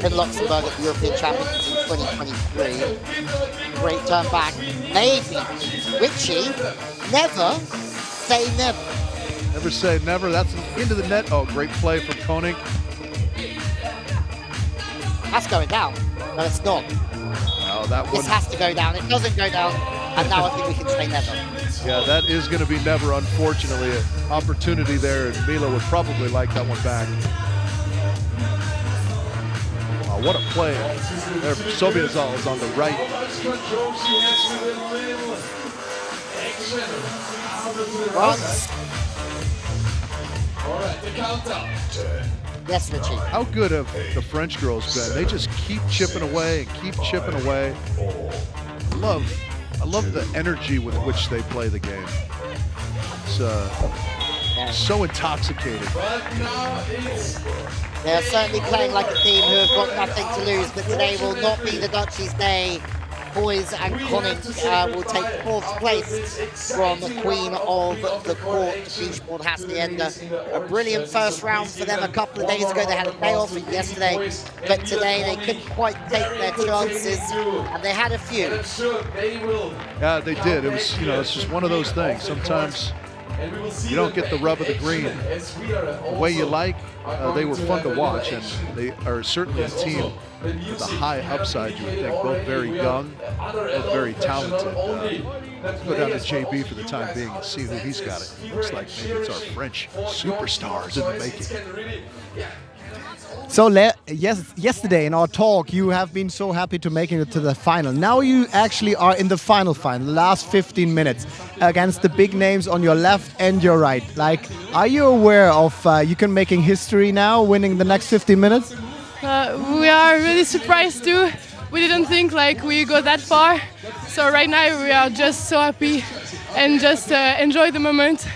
in Luxembourg at the European Championships in 2023. Great turn back. Maybe. Richie, never say never. Never say never. That's into the net. Oh, great play from Koenig. That's going down. No, it's not. Oh, that one. This has to go down. It doesn't go down, and now I think we can say never. Yeah, that is going to be never, unfortunately. An opportunity there, and Mila would probably like that one back. Wow, what a play. There, Sobiazal is on the right. Yes, Richie. How good have the French girls been? They just keep chipping away and keep chipping away. I love the energy with which they play the game. It's so intoxicating. They're certainly playing like a team who have got nothing to lose, but today will not be the Dutchies' day. Boys and Koenig will take 4th place from the Queen of the Court, Beachboard Hacienda. A brilliant first round for them a couple of days ago. They had a day off yesterday, but today they couldn't quite take their chances, and they had a few. Yeah, they did. It was, it's just one of those things. Sometimes you don't get the rub of the green the way you like. They were fun to watch, and they are certainly a team with a high upside, you would think. Both very young, both very talented. Let's go down to JB for the time being and see who he's got. It looks like maybe it's our French superstars in the making. So yesterday in our talk, you have been so happy to making it to the final. Now you actually are in the final, the last 15 minutes, against the big names on your left and your right. Like, are you aware of you can making history now, winning the next 15 minutes? We are really surprised too. We didn't think we go that far. So right now we are just so happy and just enjoy the moment.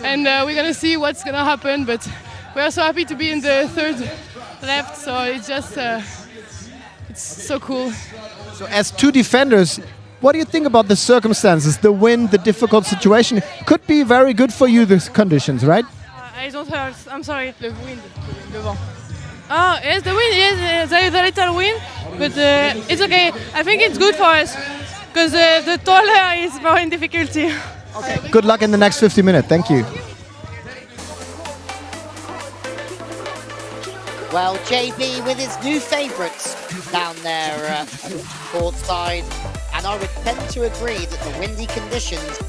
And we're gonna see what's gonna happen. But we are so happy to be in the 3rd left. So it's just it's so cool. So as 2 defenders, what do you think about the circumstances? The wind, the difficult situation could be very good for you. These conditions, right? I don't hear. I'm sorry. The wind. Le vent. Oh, yes, the wind, yes, there is a little wind, but it's okay. I think it's good for us, because the taller is more in difficulty. Okay. Good luck in the next 50 minutes. Thank you. Well, JB with his new favourites down there at court side, and I would tend to agree that the windy conditions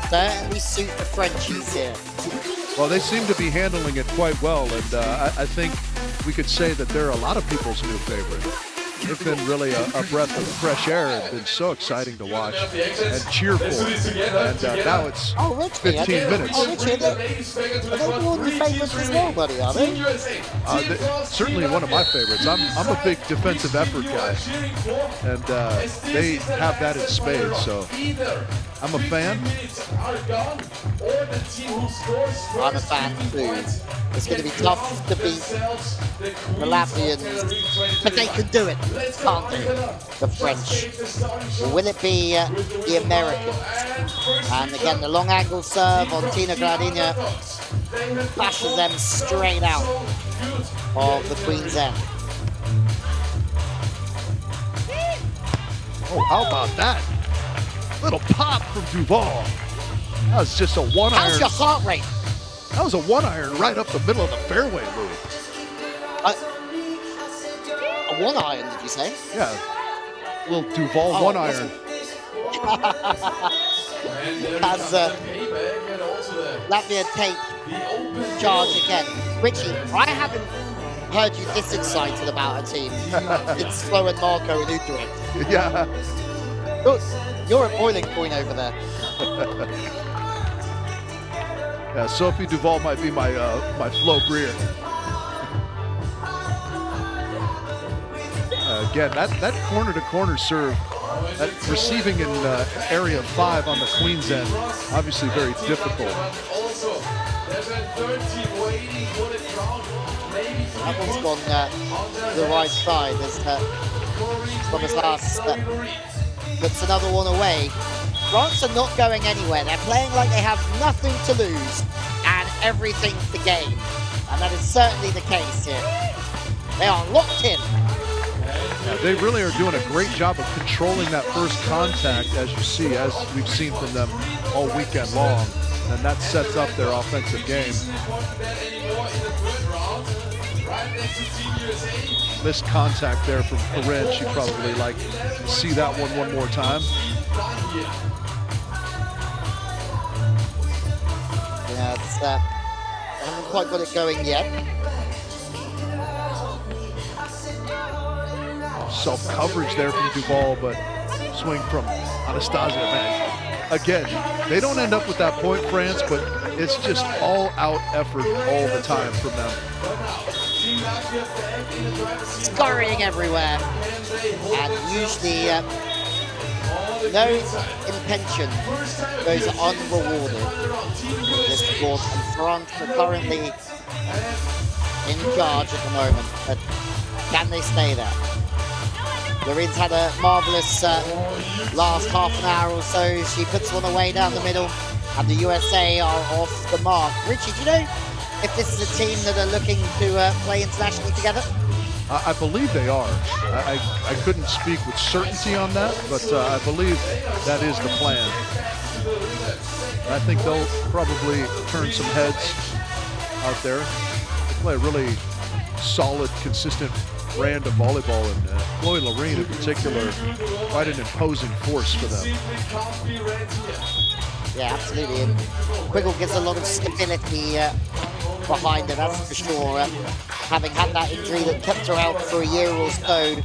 certainly suit the Frenchies here. Well, they seem to be handling it quite well, and I think we could say that they're a lot of people's new favorite. They've been really a breath of fresh air and been so exciting to watch and cheer for. And now it's 15 minutes. Oh, Richard, are they all your favourites as well, buddy, are they? Certainly one of my favorites. I'm a big defensive effort guy, and they have that in spades. So I'm a fan. I'm a fan too. It's going to be tough to beat the Latvians, but they can do it, can't they? The French. Or will it be the Americans? And again, the long angle serve on Tina Gradina bashes them straight out of the Queen's End. Oh, how about that? Little pop from Duval. That was just a one iron. How's your heart rate? That was a one iron right up the middle of the fairway, Louis. A one iron, did you say? Yeah. Little Duval one iron. As Latvia take charge again. Richie, I haven't heard you this excited about a team. It's Flo and Marco and Utrecht. Yeah. You're at boiling point over there. Yeah, Sophie Duval might be my my Flo Greer. Again, that corner to corner serve, that receiving in area 5 on the Queen's End, obviously very difficult. That one's gone to the right side as Thomas Last puts another one away. France are not going anywhere. They're playing like they have nothing to lose and everything to gain. And that is certainly the case here. They are locked in. Yeah, they really are doing a great job of controlling that first contact, as you see, as we've seen from them all weekend long. And that sets up their offensive game. Missed contact there from Corinne. She'd probably like to see that one more time. Yeah, it's, I haven't quite got it going yet. Self-coverage there from Duval, but swing from Anastasia, man. Again, they don't end up with that point, France, but it's just all-out effort all the time from them. Scurrying everywhere. And usually no intention goes unrewarded in this sport. And France are currently in charge at the moment, but can they stay there? Lorene's had a marvellous last half an hour or so. She puts one away down the middle, and the USA are off the mark. Richie, do you know if this is a team that are looking to play internationally together? I believe they are. I couldn't speak with certainty on that, but I believe that is the plan. I think they'll probably turn some heads out there. They play a really solid, consistent brand of volleyball, and Chloe Lorene in particular, quite an imposing force for them. Yeah, absolutely. And Quiggle gives a lot of stability behind her, that's for sure. Having had that injury that kept her out for a year or so,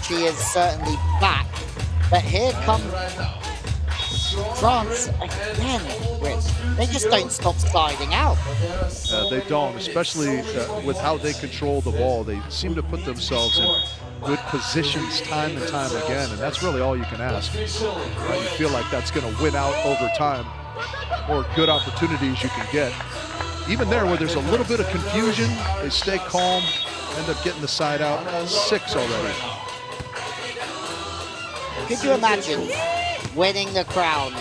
she is certainly back. But here comes France again, Rich. They just don't stop sliding out. They don't, especially with how they control the ball. They seem to put themselves in good positions time and time again, and that's really all you can ask. You feel like that's going to win out over time, or good opportunities you can get. Even there where there's a little bit of confusion, they stay calm, end up getting the side out. 6 already. Could you imagine winning the crown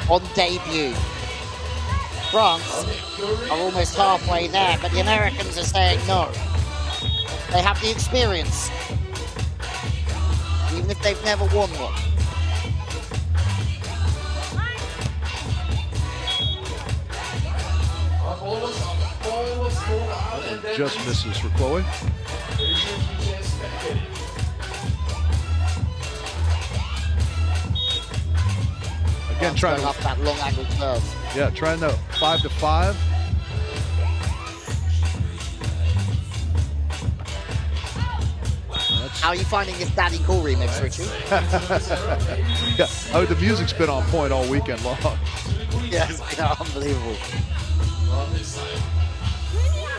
on debut? France are almost halfway there, but the Americans are saying no. They have the experience, even if they've never won one. Just misses for Chloe. Again, trying to up that long angle curve. Yeah, trying to 5-5. How are you finding this Daddy Cool remix, Richie? Yeah, the music's been on point all weekend long. Yeah, it's been unbelievable.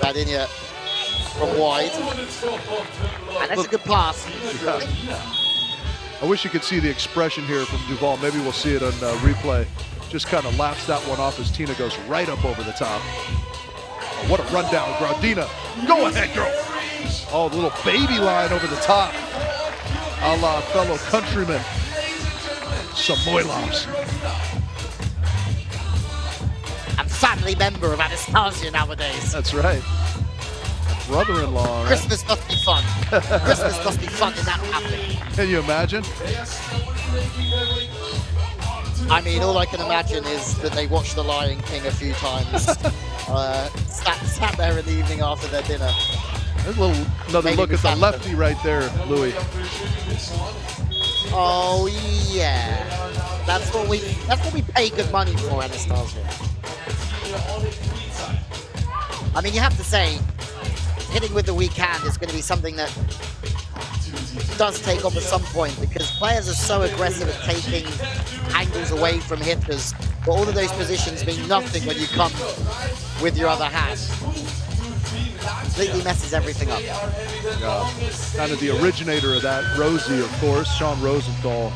Gradina from wide. And that's a good pass. Yeah. A I wish you could see the expression here from Duval. Maybe we'll see it on replay. Just kind of laughs that one off as Tina goes right up over the top. Oh, what a rundown, Graudina. Go ahead, girl. Oh, the little baby line over the top. A la fellow countryman, Samoilovs. And family member of Anastasia nowadays. That's right. Brother-in-law, right? Christmas must be fun. Christmas must be fun in that happening. Can you imagine? I mean, all I can imagine is that they watched The Lion King a few times. Sat there in the evening after their dinner. There's another Maybe look at the Phantom. lefty right there, Louis. Oh yeah, that's what we pay good money for, Anastasia. I mean, you have to say, hitting with the weak hand is going to be something that does take off at some point, because players are so aggressive at taking angles away from hitters, but all of those positions mean nothing when you come with your other hand. Completely messes everything up. Kind of the originator of that, Rosie, of course, Sean Rosenthal,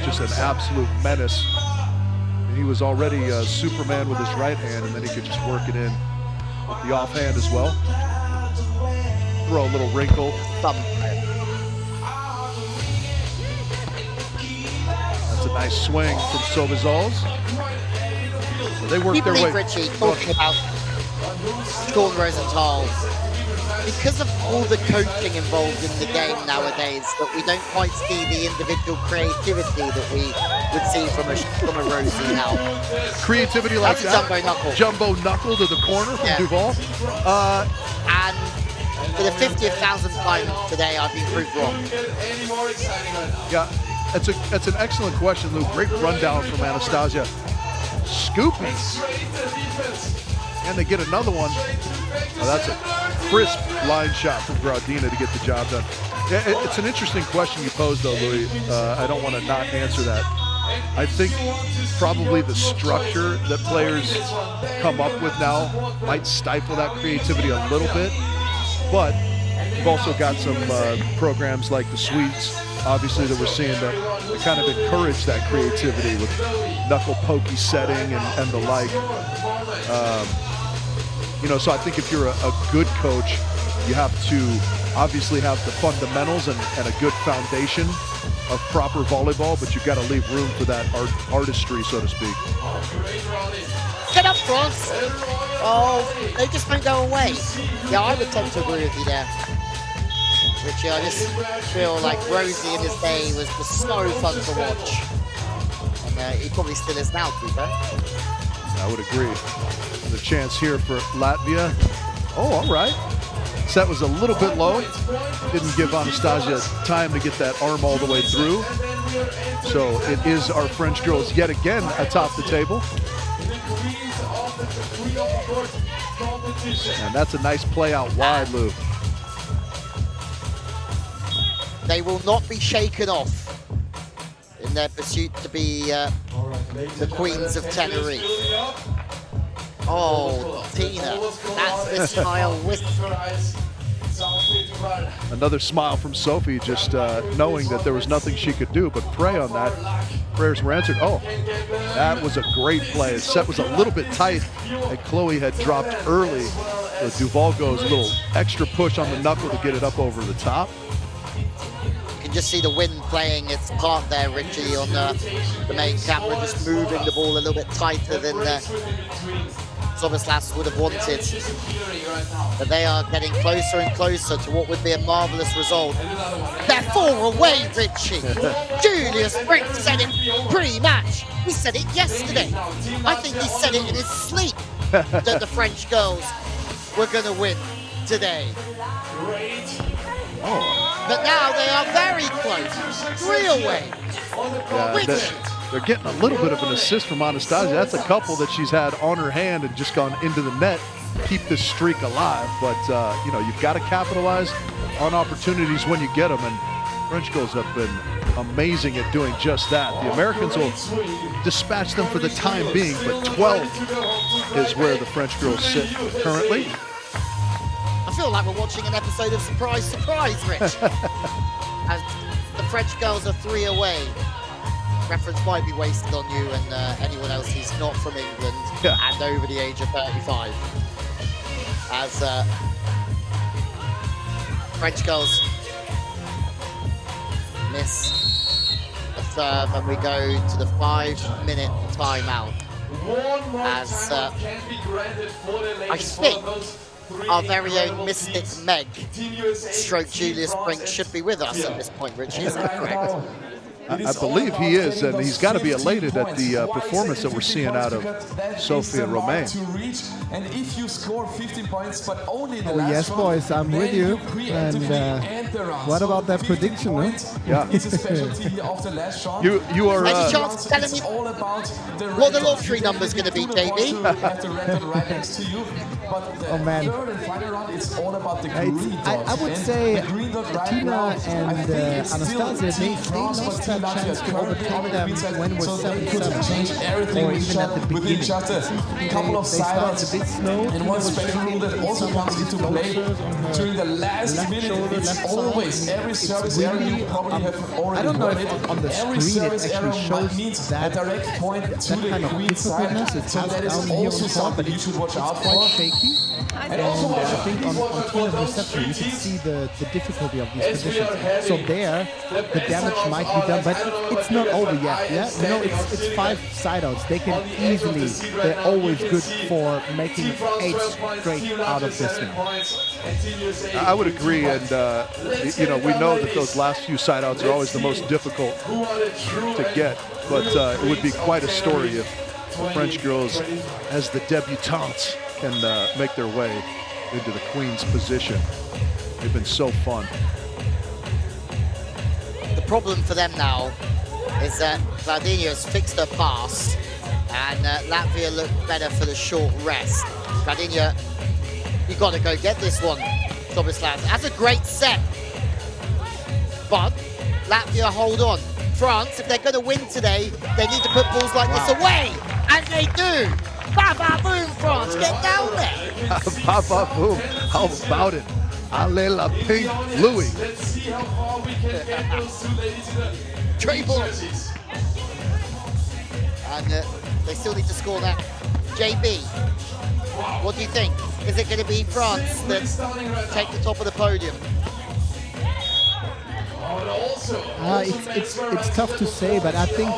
just an absolute menace. And he was already a Superman with his right hand, and then he could just work it in with the offhand as well. Throw a little wrinkle. That's a nice swing from Sobazals. So they work their way. Richie, talking about Sean Rosenthal, because of all the coaching involved in the game nowadays, that we don't quite see the individual creativity that we would see from a Rosie now. Creativity like That's that. a jumbo knuckle. Jumbo knuckle to the corner from Duval. And for the 50,000th time today, I've been proved wrong. Yeah, that's an excellent question, Lou. Great rundown from Anastasia. Scooping. And they get another one. Oh, that's a crisp line shot from Graudina to get the job done. Yeah, it's an interesting question you posed, though, Louis. I don't want to not answer that. I think probably the structure that players come up with now might stifle that creativity a little bit. But you've also got some programs like the Suites, obviously, that we're seeing that kind of encourage that creativity with knuckle pokey setting and the like. So I think if you're a good coach, you have to obviously have the fundamentals and a good foundation of proper volleyball, but you've got to leave room for that artistry, so to speak. Get up, France! Oh, they just won't go away. Yeah, I would tend to agree with you there, Richie. I just feel like Rosie in his day was just so fun to watch. And he probably still is now, to be fair. I would agree. The chance here for Latvia. Oh, all right. Set was a little bit low. Didn't give Anastasia time to get that arm all the way through. So it is our French girls yet again atop the table. And that's a nice play out wide, Lou. They will not be shaken off in their pursuit to be the Queens of Tenerife. Oh, Tina, that's the smile with. Another smile from Sophie, just knowing that there was nothing she could do but pray on that. Prayers were answered. Oh, that was a great play. The set was a little bit tight, and Chloe had dropped early. So Duval goes a little extra push on the knuckle to get it up over the top. You can just see the wind playing its part there, Richie, on the main camera, just moving the ball a little bit tighter than Soboslavs would have wanted. But they are getting closer and closer to what would be a marvellous result. They're 4 away, Richie. Julius Brink said it pre-match. He said it yesterday. I think he said it in his sleep that the French girls were going to win today. But now they are very close. 3 away. Yeah, they're getting a little bit of an assist from Anastasia. That's a couple that she's had on her hand and just gone into the net, keep this streak alive. But, you've got to capitalize on opportunities when you get them. And French girls have been amazing at doing just that. The Americans will dispatch them for the time being, but 12 is where the French girls sit currently. I feel like we're watching an episode of Surprise, Surprise, Rich. As the French girls are 3 away. Reference might be wasted on you and anyone else who's not from England and over the age of 35. As French girls miss a serve, and we go to the 5-minute timeout. As I think our very own Mystic Meg, stroke Julius Brink, should be with us at this point, Richie. Is that correct? I believe he is, and he's got to be elated at the performance that we're seeing out of Sophia Romain. And if you score 15 points, but only in the Oh yes, boys, I'm with you. And what about that prediction? No? Yeah. It's a specialty of the last shot. You are. Any chance of telling me what the lottery number's going to be, JB? Oh man. I would say Tina and Anastasia, they lost that chance to overtake them when we're 7-7, or even at the beginning. They started a bit slow. And one special rule that also comes into play during the last minute, it's always every service area you probably have already I don't know heard if it. on the Every screen it service actually area shows means that a direct point to that the kind of queen side. difficultness. It So has that is down here on also the top, something but you it's should watch out quite for. shaky. And I think on Tina's reception you can see the difficulty of these positions. So there, the damage might be done, but it's not over yet. Yeah, you know, it's 5 side outs. They can easily. They're always good for making 8 straight out of this now. I would agree, and you know, we know that those last few side outs are always the most difficult to get, but it would be quite a story if the French girls, as the debutantes, can make their way into the queen's position. They've been so fun. The problem for them now is that Claudinha has fixed her pass, and Latvia looked better for the short rest. Claudinha, you got to go get this one, Tomislav. That's a great set, but Latvia hold on. France, if they're going to win today, they need to put balls like this away, and they do. Ba ba boom, France, get down there. Ba ba boom, how about it? Allez la pink Louis. Let's see how far we can get those two ladies in the Treble. And they still need to score that. JB, what do you think? Is it going to be France that take the top of the podium? It's tough to say, but I think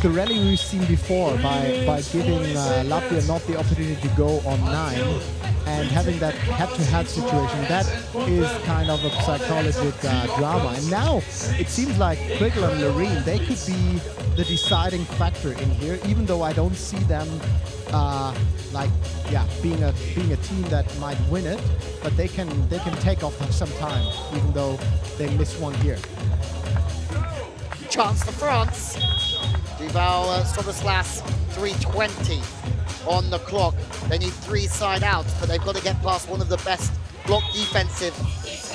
the rally we've seen before by giving Latvia not the opportunity to go on 9 and having that head-to-head situation, that is kind of a psychological drama. And now it seems like Kriegel and Loreen, they could be the deciding factor in here, even though I don't see them being a team that might win it, but they can take off some time, even though they miss one here. Chance for France. Duval Stanislas 3:20 on the clock. They need 3 side outs, but they've got to get past one of the best block defensive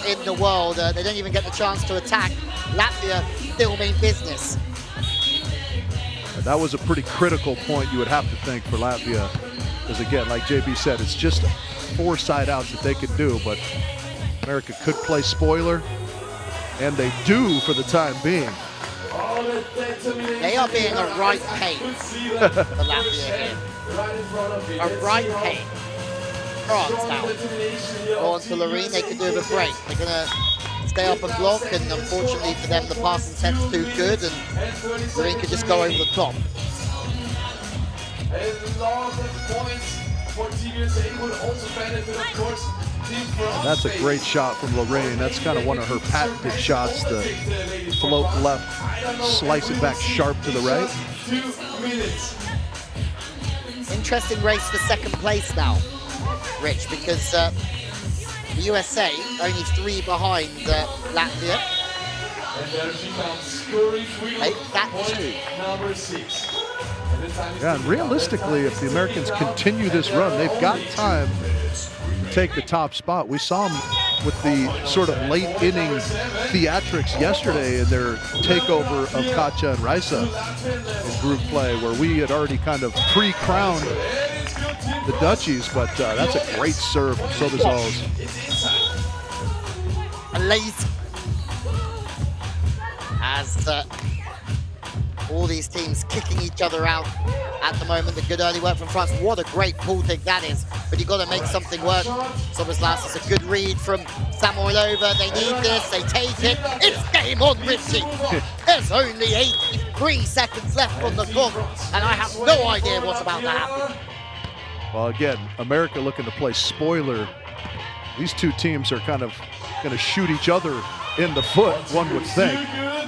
in the world. They don't even get the chance to attack. Latvia still mean business. That was a pretty critical point, you would have to think, for Latvia. Because again, like JB said, it's just 4 side outs that they could do, but America could play spoiler, and they do for the time being. They are being a right pain for Latvia here. A right pain. France now. On to Loreen, they could do with a break. They're going to stay up and block, and unfortunately for them, the passing set's too good, and Loreen could just go over the top. And a lot of points for Team USA would also benefit, of course, Team France. That's a great shot from Lorraine. That's kind of one of her patented shots, the float left, slice it back sharp to the right. 2 minutes. Interesting race for second place now, Rich, because the USA only 3 behind Latvia. And there she comes, scoring free. That too. Number 6. Yeah, and realistically, if the Americans continue this run, they've got time to take the top spot. We saw them with the sort of late inning theatrics yesterday in their takeover of Katja and Raisa in group play, where we had already kind of pre-crowned the Dutchies, but that's a great serve from Sobizals. Amazing. as all these teams kicking each other out at the moment. The good early work from France. What a great pull dig that is. But you've got to make something work. Soboslas is a good read from Samoilova. They need this. They take it. It's game on, Richie. There's only 83 seconds left on the clock, and I have no idea what's about to happen. Well, again, America looking to play spoiler. These two teams are kind of going to shoot each other in the foot, one would think.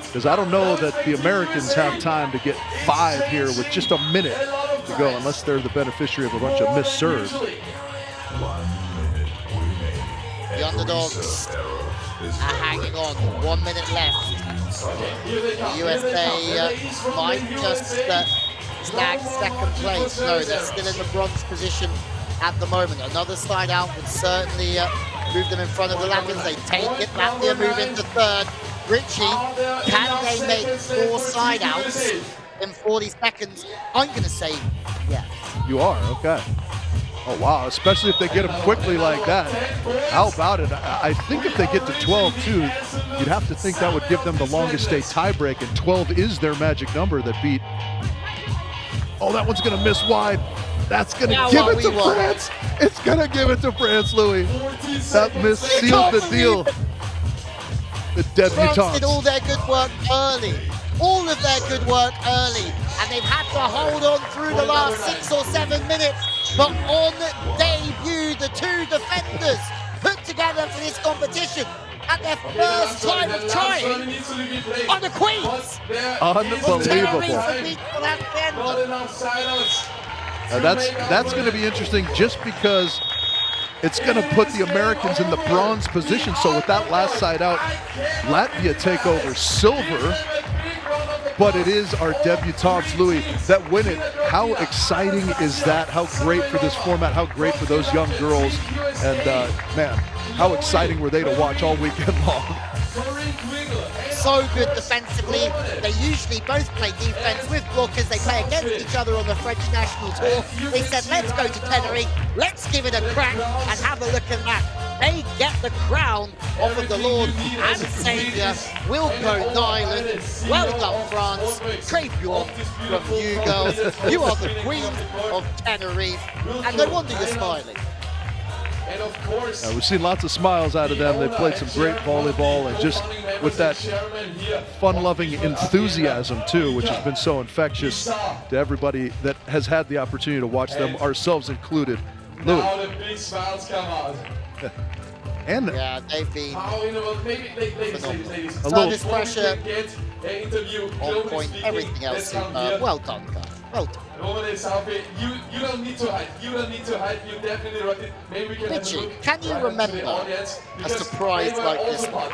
Because I don't know that the Americans have time to get 5 here with just a minute to go, unless they're the beneficiary of a bunch of missed serves. The underdogs are hanging on. 1 minute left. The USA might just snag second place. No, they're still in the bronze position at the moment. Another slide out would certainly move them in front of the Latvians. They take it. Latvia move into third. Richie, can they make 4 slide outs in 40 seconds? I'm going to say yes. You are? Okay. Oh, wow. Especially if they get them quickly like that. How about it? I think if they get to 12, too, you'd have to think that would give them the longest stay tiebreak, and 12 is their magic number that beat. Oh, that one's going to miss wide. That's going to give it to France. It's going to give it to France, Louis. That miss sealed the deal. The debutantes. France did all their good work early. All of their good work early. And they've had to hold on through the last 6 or 7 minutes. But on debut, the two defenders put together for this competition at their first time of trying on the Queens. Unbelievable. That's going to be interesting just because it's going to put the Americans in the bronze position. So with that last side out, Latvia take over silver. But it is our debutantes, Louis, that win it. How exciting is that? How great for this format. How great for those young girls. And, man, how exciting were they to watch all weekend long. So good defensively. They usually both play defense with blockers. They play against each other on the French national tour. They said, let's go to Tenerife. Let's give it a crack and have a look at that. They get the crown off of the Lord and Saviour, Wilco Nyland. Well done, France. Très bien from you girls. You are the queen of Tenerife, and no wonder you're smiling. And of course, we've seen lots of smiles out of them. They've played some great volleyball, and just with that fun-loving enthusiasm, too, which has been so infectious to everybody that has had the opportunity to watch them, ourselves included. Louis. Now the big smiles come out. And yeah, they've been ladies, service pressure on point, everything else. Well done, guys. Well done. You don't need to hide. You don't need to hide. You definitely wrote it. Maybe we can Richie, can you remember a surprise like this one?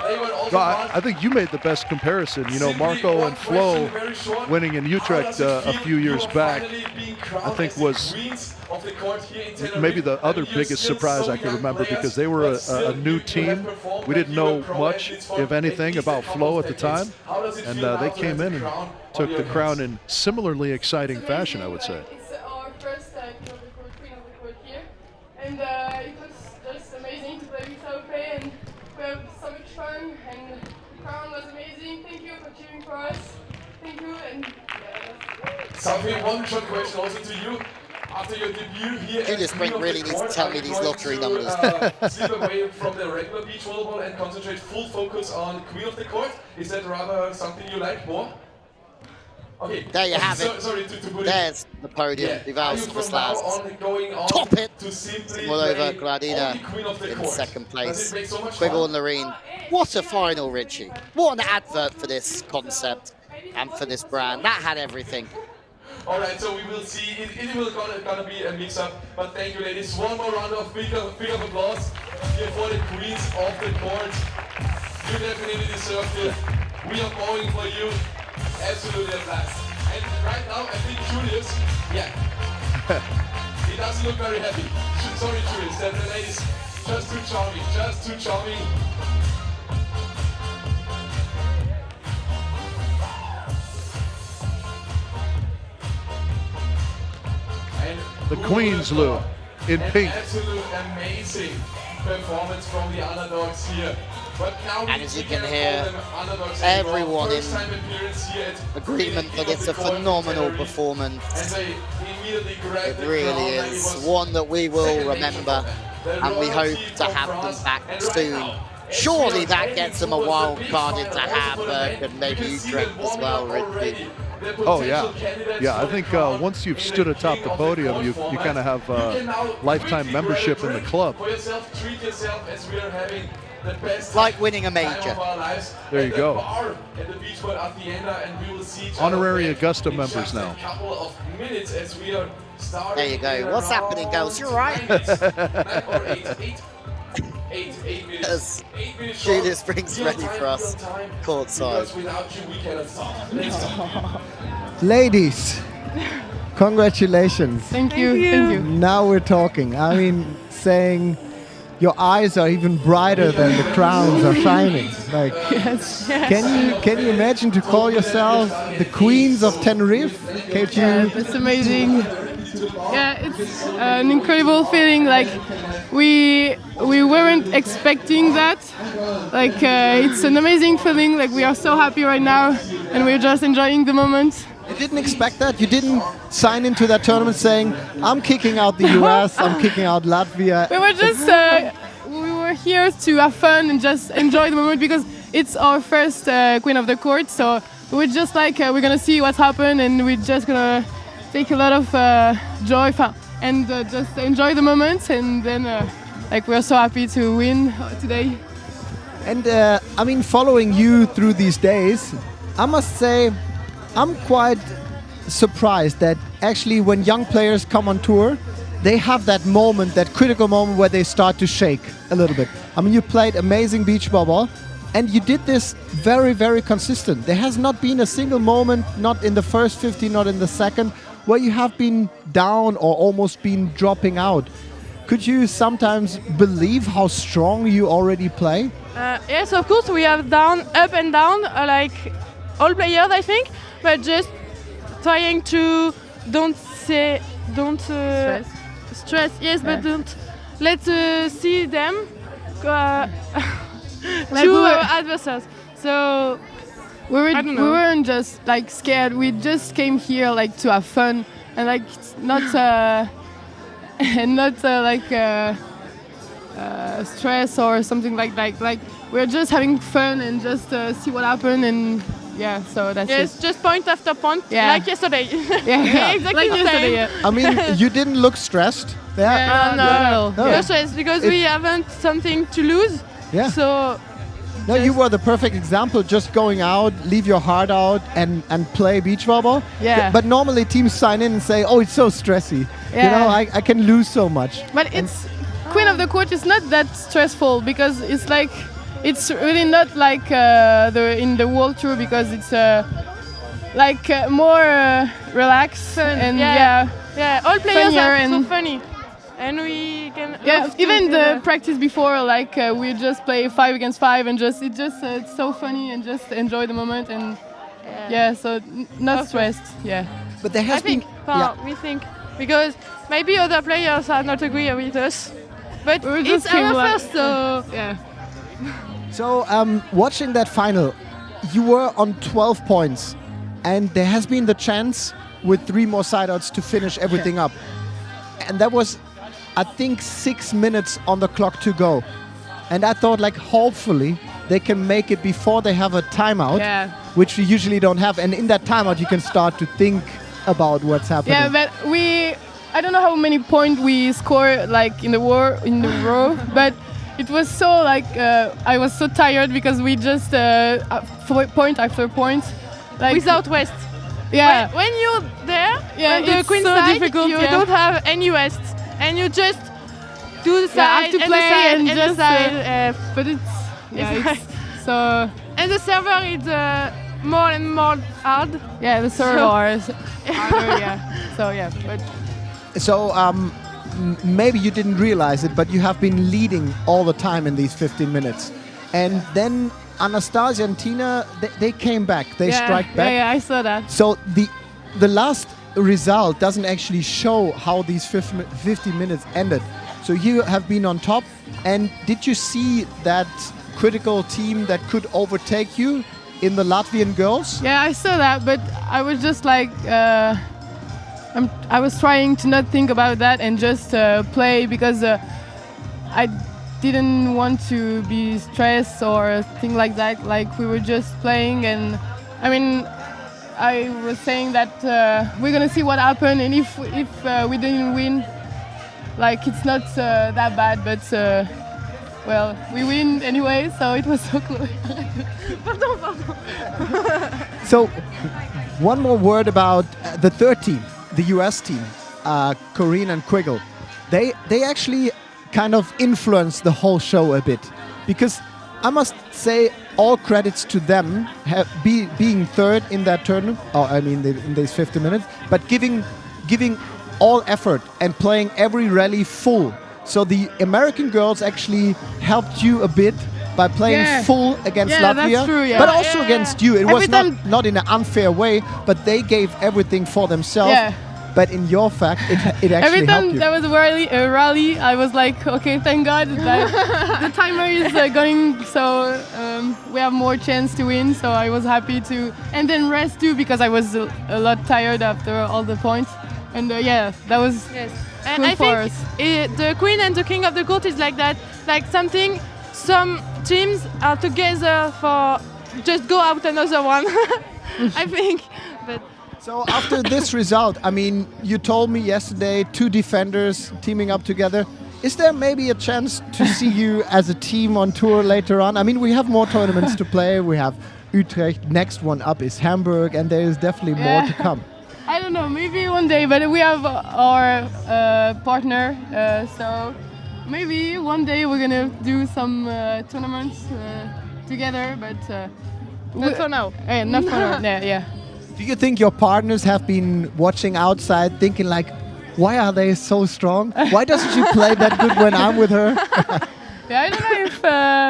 Well, I think you made the best comparison. You know, Marco and Flo winning in Utrecht a few years back, I think was maybe the other biggest surprise I can remember, because they were a new team. We didn't know much, if anything, about Flo at the time, and they came in and took the crown in similarly exciting fashion, I would say. It's our first Queen of the Court here, and it was just amazing to play with Sope, and we have so much fun, and the crown was amazing. Thank you for cheering for us. Thank you, and Sophie, one short question also to you. After your debut here, Julius Brink really needs to tell me these lottery numbers. Slip away from the regular beach volleyball and concentrate full focus on Queen of the Court. Is that rather something you like more? Okay. There you have it. Sorry to put There's the podium. Vival Soboslas. Top it. Samoilova Gradina in second place. Quiggle and Loreen. What a final, Richie. What an advert for this concept and for this brand. That had everything. All right, so we will see. It will gonna be a mix-up. But thank you, ladies. One more round of big applause here for the Queens of the Court. You definitely deserve it. We are going for you. Absolutely a blast. And right now, I think Julius, he doesn't look very happy. Sorry, Julius, the ladies just too charming, just too charming. The Queens, Lou, in pink. Absolutely amazing. performance from the underdogs here. But now And as you can hear, everyone in agreement that it's a phenomenal performance. It really is one that we will remember, and we hope to have them back soon. Surely that gets them a wild card into Hamburg and maybe Utrecht as well, Ricky. Oh, yeah. Yeah, I think once you've stood atop the podium, you kind of have lifetime membership in the club. Like winning a major. There you go. Honorary Augusta members now. There you go. What's happening, girls? You're right. As Julius brings ready for us courtside. Ladies, congratulations. Thank you. Thank you. Now we're talking. I mean, saying your eyes are even brighter than the crowns are shining. Like, Yes. can you imagine to call yourself the Queens of Tenerife? Can't you? It's amazing. Yeah, it's an incredible feeling. Like we weren't expecting that. Like it's an amazing feeling. Like we are so happy right now, and we're just enjoying the moment. You didn't expect that? You didn't sign into that tournament saying, I'm kicking out the US, I'm kicking out Latvia. We were just we were here to have fun and just enjoy the moment because it's our first Queen of the Court. So we're just like we're gonna see what's happened, and we're just gonna take a lot of joy and just enjoy the moment. And then like we're so happy to win today. And I mean, following you through these days, I must say, I'm quite surprised that actually when young players come on tour, they have that moment, that critical moment where they start to shake a little bit. I mean, you played amazing beach ball, and you did this very, very consistent. There has not been a single moment, not in the first 50, not in the second, where you have been down or almost been dropping out. Could you sometimes believe how strong you already play? Yes, of course, we have up and down, like all players, I think, but just trying to don't stress. Yes, but don't let's see them to adversaries. So we weren't just like scared. We just came here like to have fun and like not and not like stress or something like we're just having fun and just see what happened. And yeah, so that's yes, it. just point after point, like yesterday. Yeah, exactly like the yesterday. same. Yeah. I mean, you didn't look stressed. No. No stress, because we haven't something to lose. Yeah. So No, you were the perfect example, just going out, leave your heart out and play beach volleyball. Yeah. But normally teams sign in and say, oh, it's so stressy. Yeah. You know, I can lose so much. But it's Queen of the Court is not that stressful because it's like it's really not like in the World Tour because it's like more relaxed and all players are so and funny, and we can even the practice before like we just play 5 against 5 and just it's so funny and just enjoy the moment and so not stressed. But there has been we think because maybe other players are not agree with us, but it's our first, so yeah. So watching that final, you were on 12 points and there has been the chance with 3 more side-outs to finish everything up. And that was, I think, 6 minutes on the clock to go. And I thought, like, hopefully they can make it before they have a timeout, which we usually don't have. And in that timeout, you can start to think about what's happening. Yeah, but I don't know how many points we scored like in the row, but it was so like I was so tired because we just point after point, like without West. Yeah. When you're there, on the it's Queen so side, difficult, you don't have any West, and you just do the side have to and play the side and and just, the side. but it's so. And the server is more and more hard. Yeah, the server is harder. So but. So maybe you didn't realize it, but you have been leading all the time in these 15 minutes. And then Anastasia and Tina, they came back. They strike back. Yeah, I saw that. So the last result doesn't actually show how these 50 minutes ended. So you have been on top. And did you see that critical team that could overtake you in the Latvian girls? Yeah, I saw that, but I was just like, I was trying to not think about that and just play because I didn't want to be stressed or thing like that. Like we were just playing, and I mean, I was saying that we're gonna see what happened, and if we didn't win, like it's not that bad, but. Well, we win anyway, so it was so close. So, one more word about the third team, the US team, Corinne and Quiggle. They actually kind of influenced the whole show a bit, because I must say all credits to them being third in that tournament. In these 50 minutes, but giving all effort and playing every rally full. So the American girls actually helped you a bit by playing full against Latvia, that's true, but also against you. It Every was time not in an unfair way, but they gave everything for themselves. Yeah. But in your fact, it actually Every helped time you. there was a rally, I was like, okay, thank God that the timer is going, so we have more chance to win. So I was happy to, and then rest too, because I was a lot tired after all the points. And that was And good I for think us. the Queen and the King of the Court is like that. Like some teams are together for just go out another one. I think, but. So after this result, I mean, you told me yesterday 2 defenders teaming up together. Is there maybe a chance to see you as a team on tour later on? I mean, we have more tournaments to play. We have Utrecht. Next one up is Hamburg, and there is definitely more to come. I don't know, maybe one day, but we have our partner, so maybe one day we're gonna do some tournaments together, but Not for now. not for now. Yeah. Do you think your partners have been watching outside thinking like, why are they so strong? Why doesn't she play that good when I'm with her? Yeah, I don't know if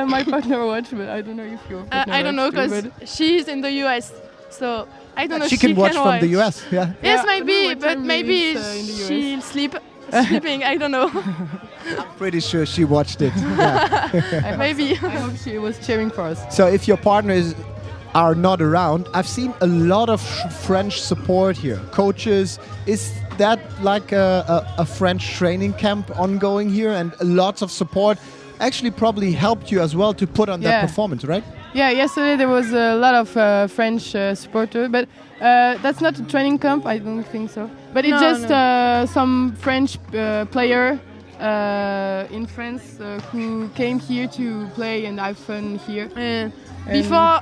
my partner watch, but I don't know if your partner I don't know, watch, because but- she's in the US, so I don't know. She can watch from the US. Yeah. Yes, Yeah, I don't know maybe, what but time maybe it is, in the US. she'll sleeping. I don't know. Pretty sure she watched it. Yeah. Maybe. I hope she was cheering for us. So if your partners are not around, I've seen a lot of French support here. Coaches, is that like a French training camp ongoing here, and lots of support actually probably helped you as well to put on that Yeah. performance, right? Yeah, yesterday there was a lot of French supporters, but that's not a training camp, I don't think so. But it's No, just some French player in France who came here to play and have fun here.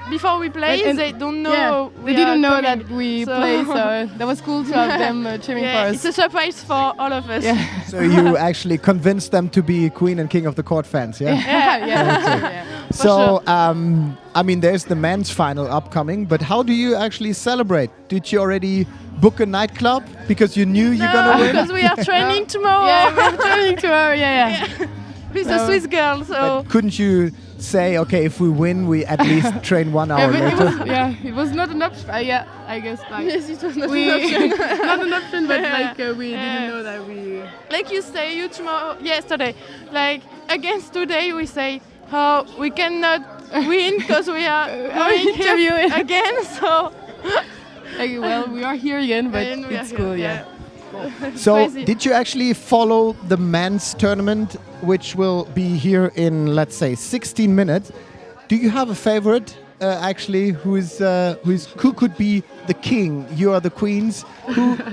Before we play, and- they don't know. Yeah, they we didn't are know coming. that we So- play, so that was cool to have them cheering Yeah, for it's us. a surprise for all of us. Yeah. So you actually convinced them to be Queen and King of the Court fans, yeah? Yeah. So, I mean, there's the men's final upcoming, but how do you actually celebrate? Did you already book a nightclub because you knew you're gonna win? because we are training tomorrow. Yeah, we're training tomorrow, yeah. With a So- Swiss girl, so But couldn't you say, okay, if we win, we at least train 1 hour Yeah, but it later? was, it was not an option. Yeah, I guess like yes, it was not we an option. not an option, but Yeah. like we didn't know that we. Like you say, you tomorrow, yesterday, like against today, we say, oh, we cannot win because we are going interviewing. again. So Like, well, we are here again, but and we are it's here, cool, yeah. So, Crazy. did you actually follow the men's tournament, which will be here in, let's say, 16 minutes? Do you have a favorite, actually, who could be the king? You are the queens.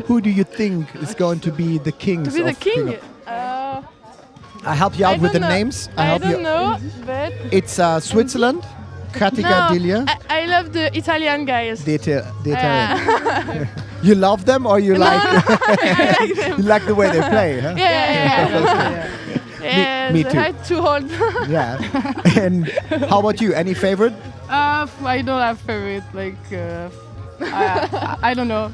Who do you think is going to be the kings? to be the of king. of- I help you I out with the don't know. names. I help don't you. know, but It's Switzerland, Katika Dilia. I love the Italian guys. The Italian. You love them, or you like? I like them. You like the way they play, huh? Yeah. Me they too. are too old. Yeah. And how about you? Any favorite? I don't have favorite. Like, I don't know.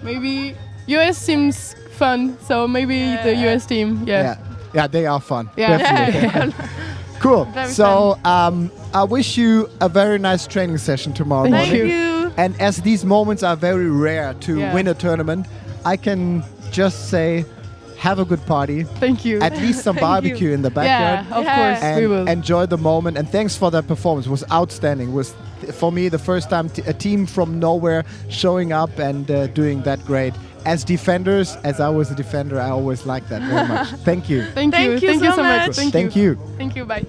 Maybe US seems fun, so maybe the US team. Yeah. Yeah, they are fun. Yeah. Definitely. Cool. Very So I wish you a very nice training session tomorrow Thank morning. Thank you. And as these moments are very rare to Yeah. win a tournament, I can just say have a good party. Thank you. At least some Thank barbecue you. in the backyard. Yeah, of course And we will. enjoy the moment. And thanks for that performance. It was outstanding. It was, for me, the first time a team from nowhere showing up and doing that great. As defenders, as I was a defender, I always liked that very much. Thank you. Thank you. Thank you so much. Thank you. Thank you. Bye.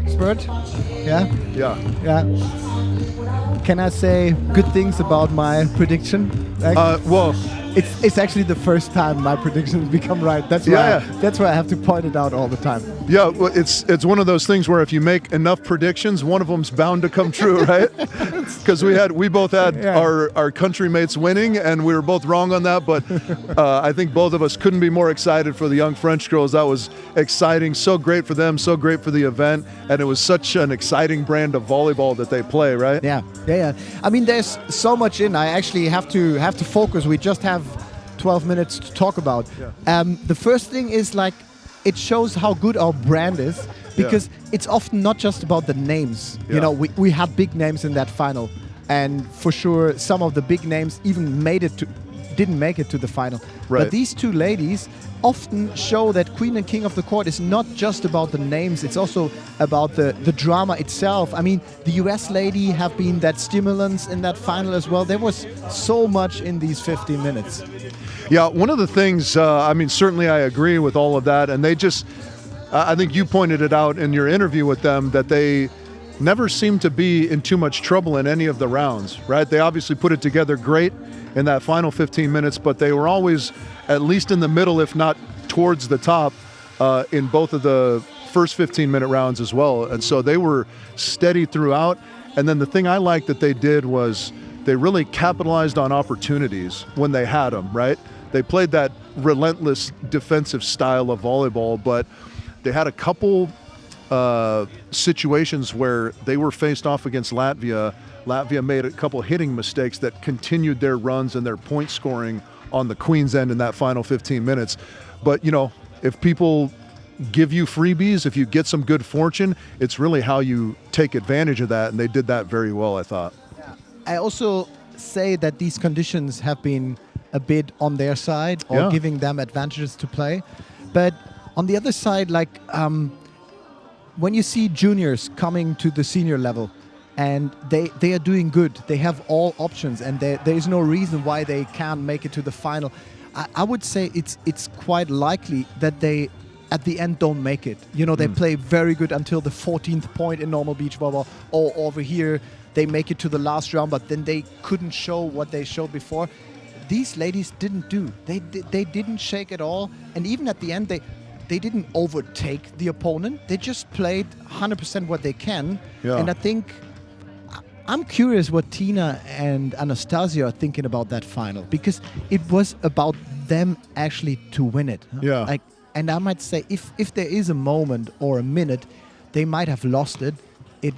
Expert? Yeah? Yeah. Yeah. Can I say good things about my prediction? Well, it's actually the first time my predictions become right. That's why that's why I have to point it out all the time. yeah, well, it's one of those things where if you make enough predictions, one of them's bound to come true, right? Because we both had our country mates winning, and we were both wrong on that. But I think both of us couldn't be more excited for the young French girls. That was exciting, so great for them, so great for the event, and it was such an exciting brand of volleyball that they play, right? Yeah. I mean, there's so much in. I actually have to focus. We just have 12 minutes to talk about. The first thing is like it shows how good our brand is because it's often not just about the names. You know, we had big names in that final, and for sure some of the big names even didn't make it to the final. Right. But these two ladies often show that Queen and King of the Court is not just about the names, it's also about the drama itself. I mean, the US lady have been that stimulants in that final as well. There was so much in these 15 minutes. Yeah, one of the things, I mean, certainly I agree with all of that. And they just, I think you pointed it out in your interview with them that they never seemed to be in too much trouble in any of the rounds, right? They obviously put it together great in that final 15 minutes, but they were always at least in the middle, if not towards the top, in both of the first 15-minute rounds as well. And so they were steady throughout. And then the thing I liked that they did was they really capitalized on opportunities when they had them, right? They played that relentless defensive style of volleyball, but they had a couple situations where they were faced off against Latvia. Latvia made a couple hitting mistakes that continued their runs and their point scoring on the Queen's end in that final 15 minutes. But, you know, if people give you freebies, if you get some good fortune, it's really how you take advantage of that, and they did that very well, I thought. I also say that these conditions have been a bit on their side or giving them advantages to play. But on the other side, like when you see juniors coming to the senior level and they are doing good, they have all options, and there is no reason why they can't make it to the final. I would say it's quite likely that they at the end don't make it. You know, they play very good until the 14th point in normal beach volleyball, or over here they make it to the last round, but then they couldn't show what they showed before. These ladies didn't do. They didn't shake at all, and even at the end they didn't overtake the opponent. They just played 100% what they can. And I think I'm curious what Tina and Anastasia are thinking about that final, because it was about them actually to win it. Yeah. And I might say if there is a moment or a minute they might have lost it, it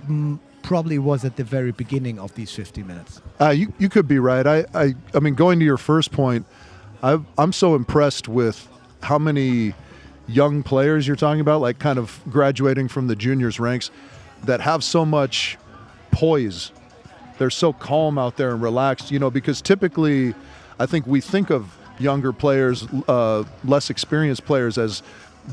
probably was at the very beginning of these 50 minutes. You could be right. I mean, going to your first point, I'm so impressed with how many young players you're talking about, like kind of graduating from the juniors ranks, that have so much poise. They're so calm out there and relaxed, you know, because typically I think we think of younger players, less experienced players, as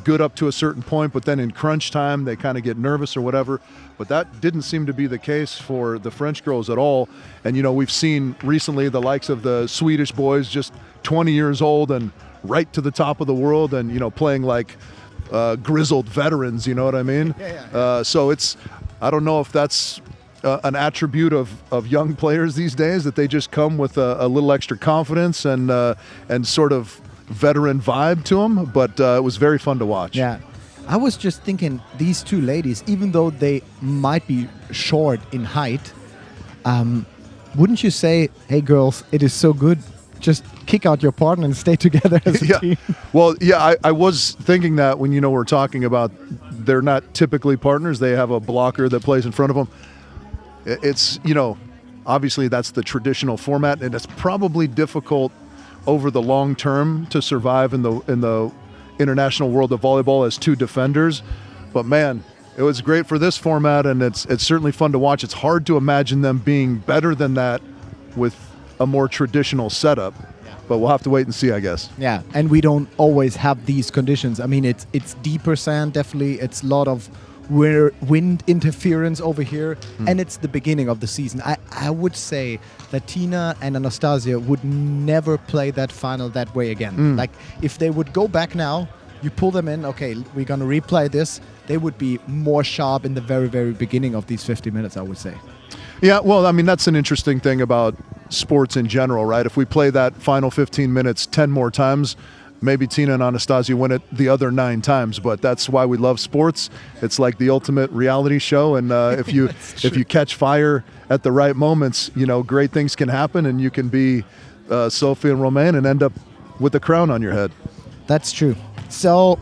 good up to a certain point, but then in crunch time they kind of get nervous or whatever. But that didn't seem to be the case for the French girls at all. And, you know, we've seen recently the likes of the Swedish boys, just 20 years old and right to the top of the world, and, you know, playing like grizzled veterans, you know what I mean? So it's, I don't know if that's an attribute of young players these days, that they just come with a little extra confidence and sort of veteran vibe to them, but it was very fun to watch. Yeah. I was just thinking, these two ladies, even though they might be short in height, wouldn't you say, hey girls, it is so good just kick out your partner and stay together as a team. Well, yeah, I was thinking that when, we're talking about they're not typically partners. They have a blocker that plays in front of them. It's, obviously that's the traditional format, and it's probably difficult over the long term to survive in the international world of volleyball as two defenders. But man, it was great for this format, and it's certainly fun to watch. It's hard to imagine them being better than that with a more traditional setup. But we'll have to wait and see, I guess. Yeah, and we don't always have these conditions. I mean, it's deeper sand, definitely. It's a lot of wind interference over here, and it's the beginning of the season. I would say that Tina and Anastasia would never play that final that way again. Like, if they would go back now, you pull them in, okay, we're going to replay this, they would be more sharp in the very, very beginning of these 50 minutes, I would say. Yeah, well, I mean, that's an interesting thing about sports in general, right? If we play that final 15 minutes 10 more times, maybe Tina and Anastasia win it the other 9 times, but that's why we love sports. It's like the ultimate reality show, and if you catch fire at the right moments, great things can happen, and you can be Sophie and Romain and end up with a crown on your head. That's true. So,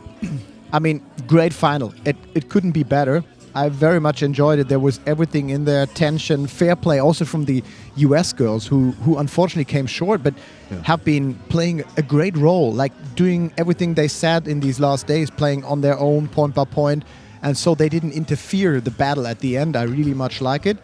I mean, great final. It couldn't be better. I very much enjoyed it. There was everything in there, tension, fair play, also from the US girls who unfortunately came short, but have been playing a great role, like doing everything they said in these last days, playing on their own point by point, and so they didn't interfere the battle at the end. I really much like it.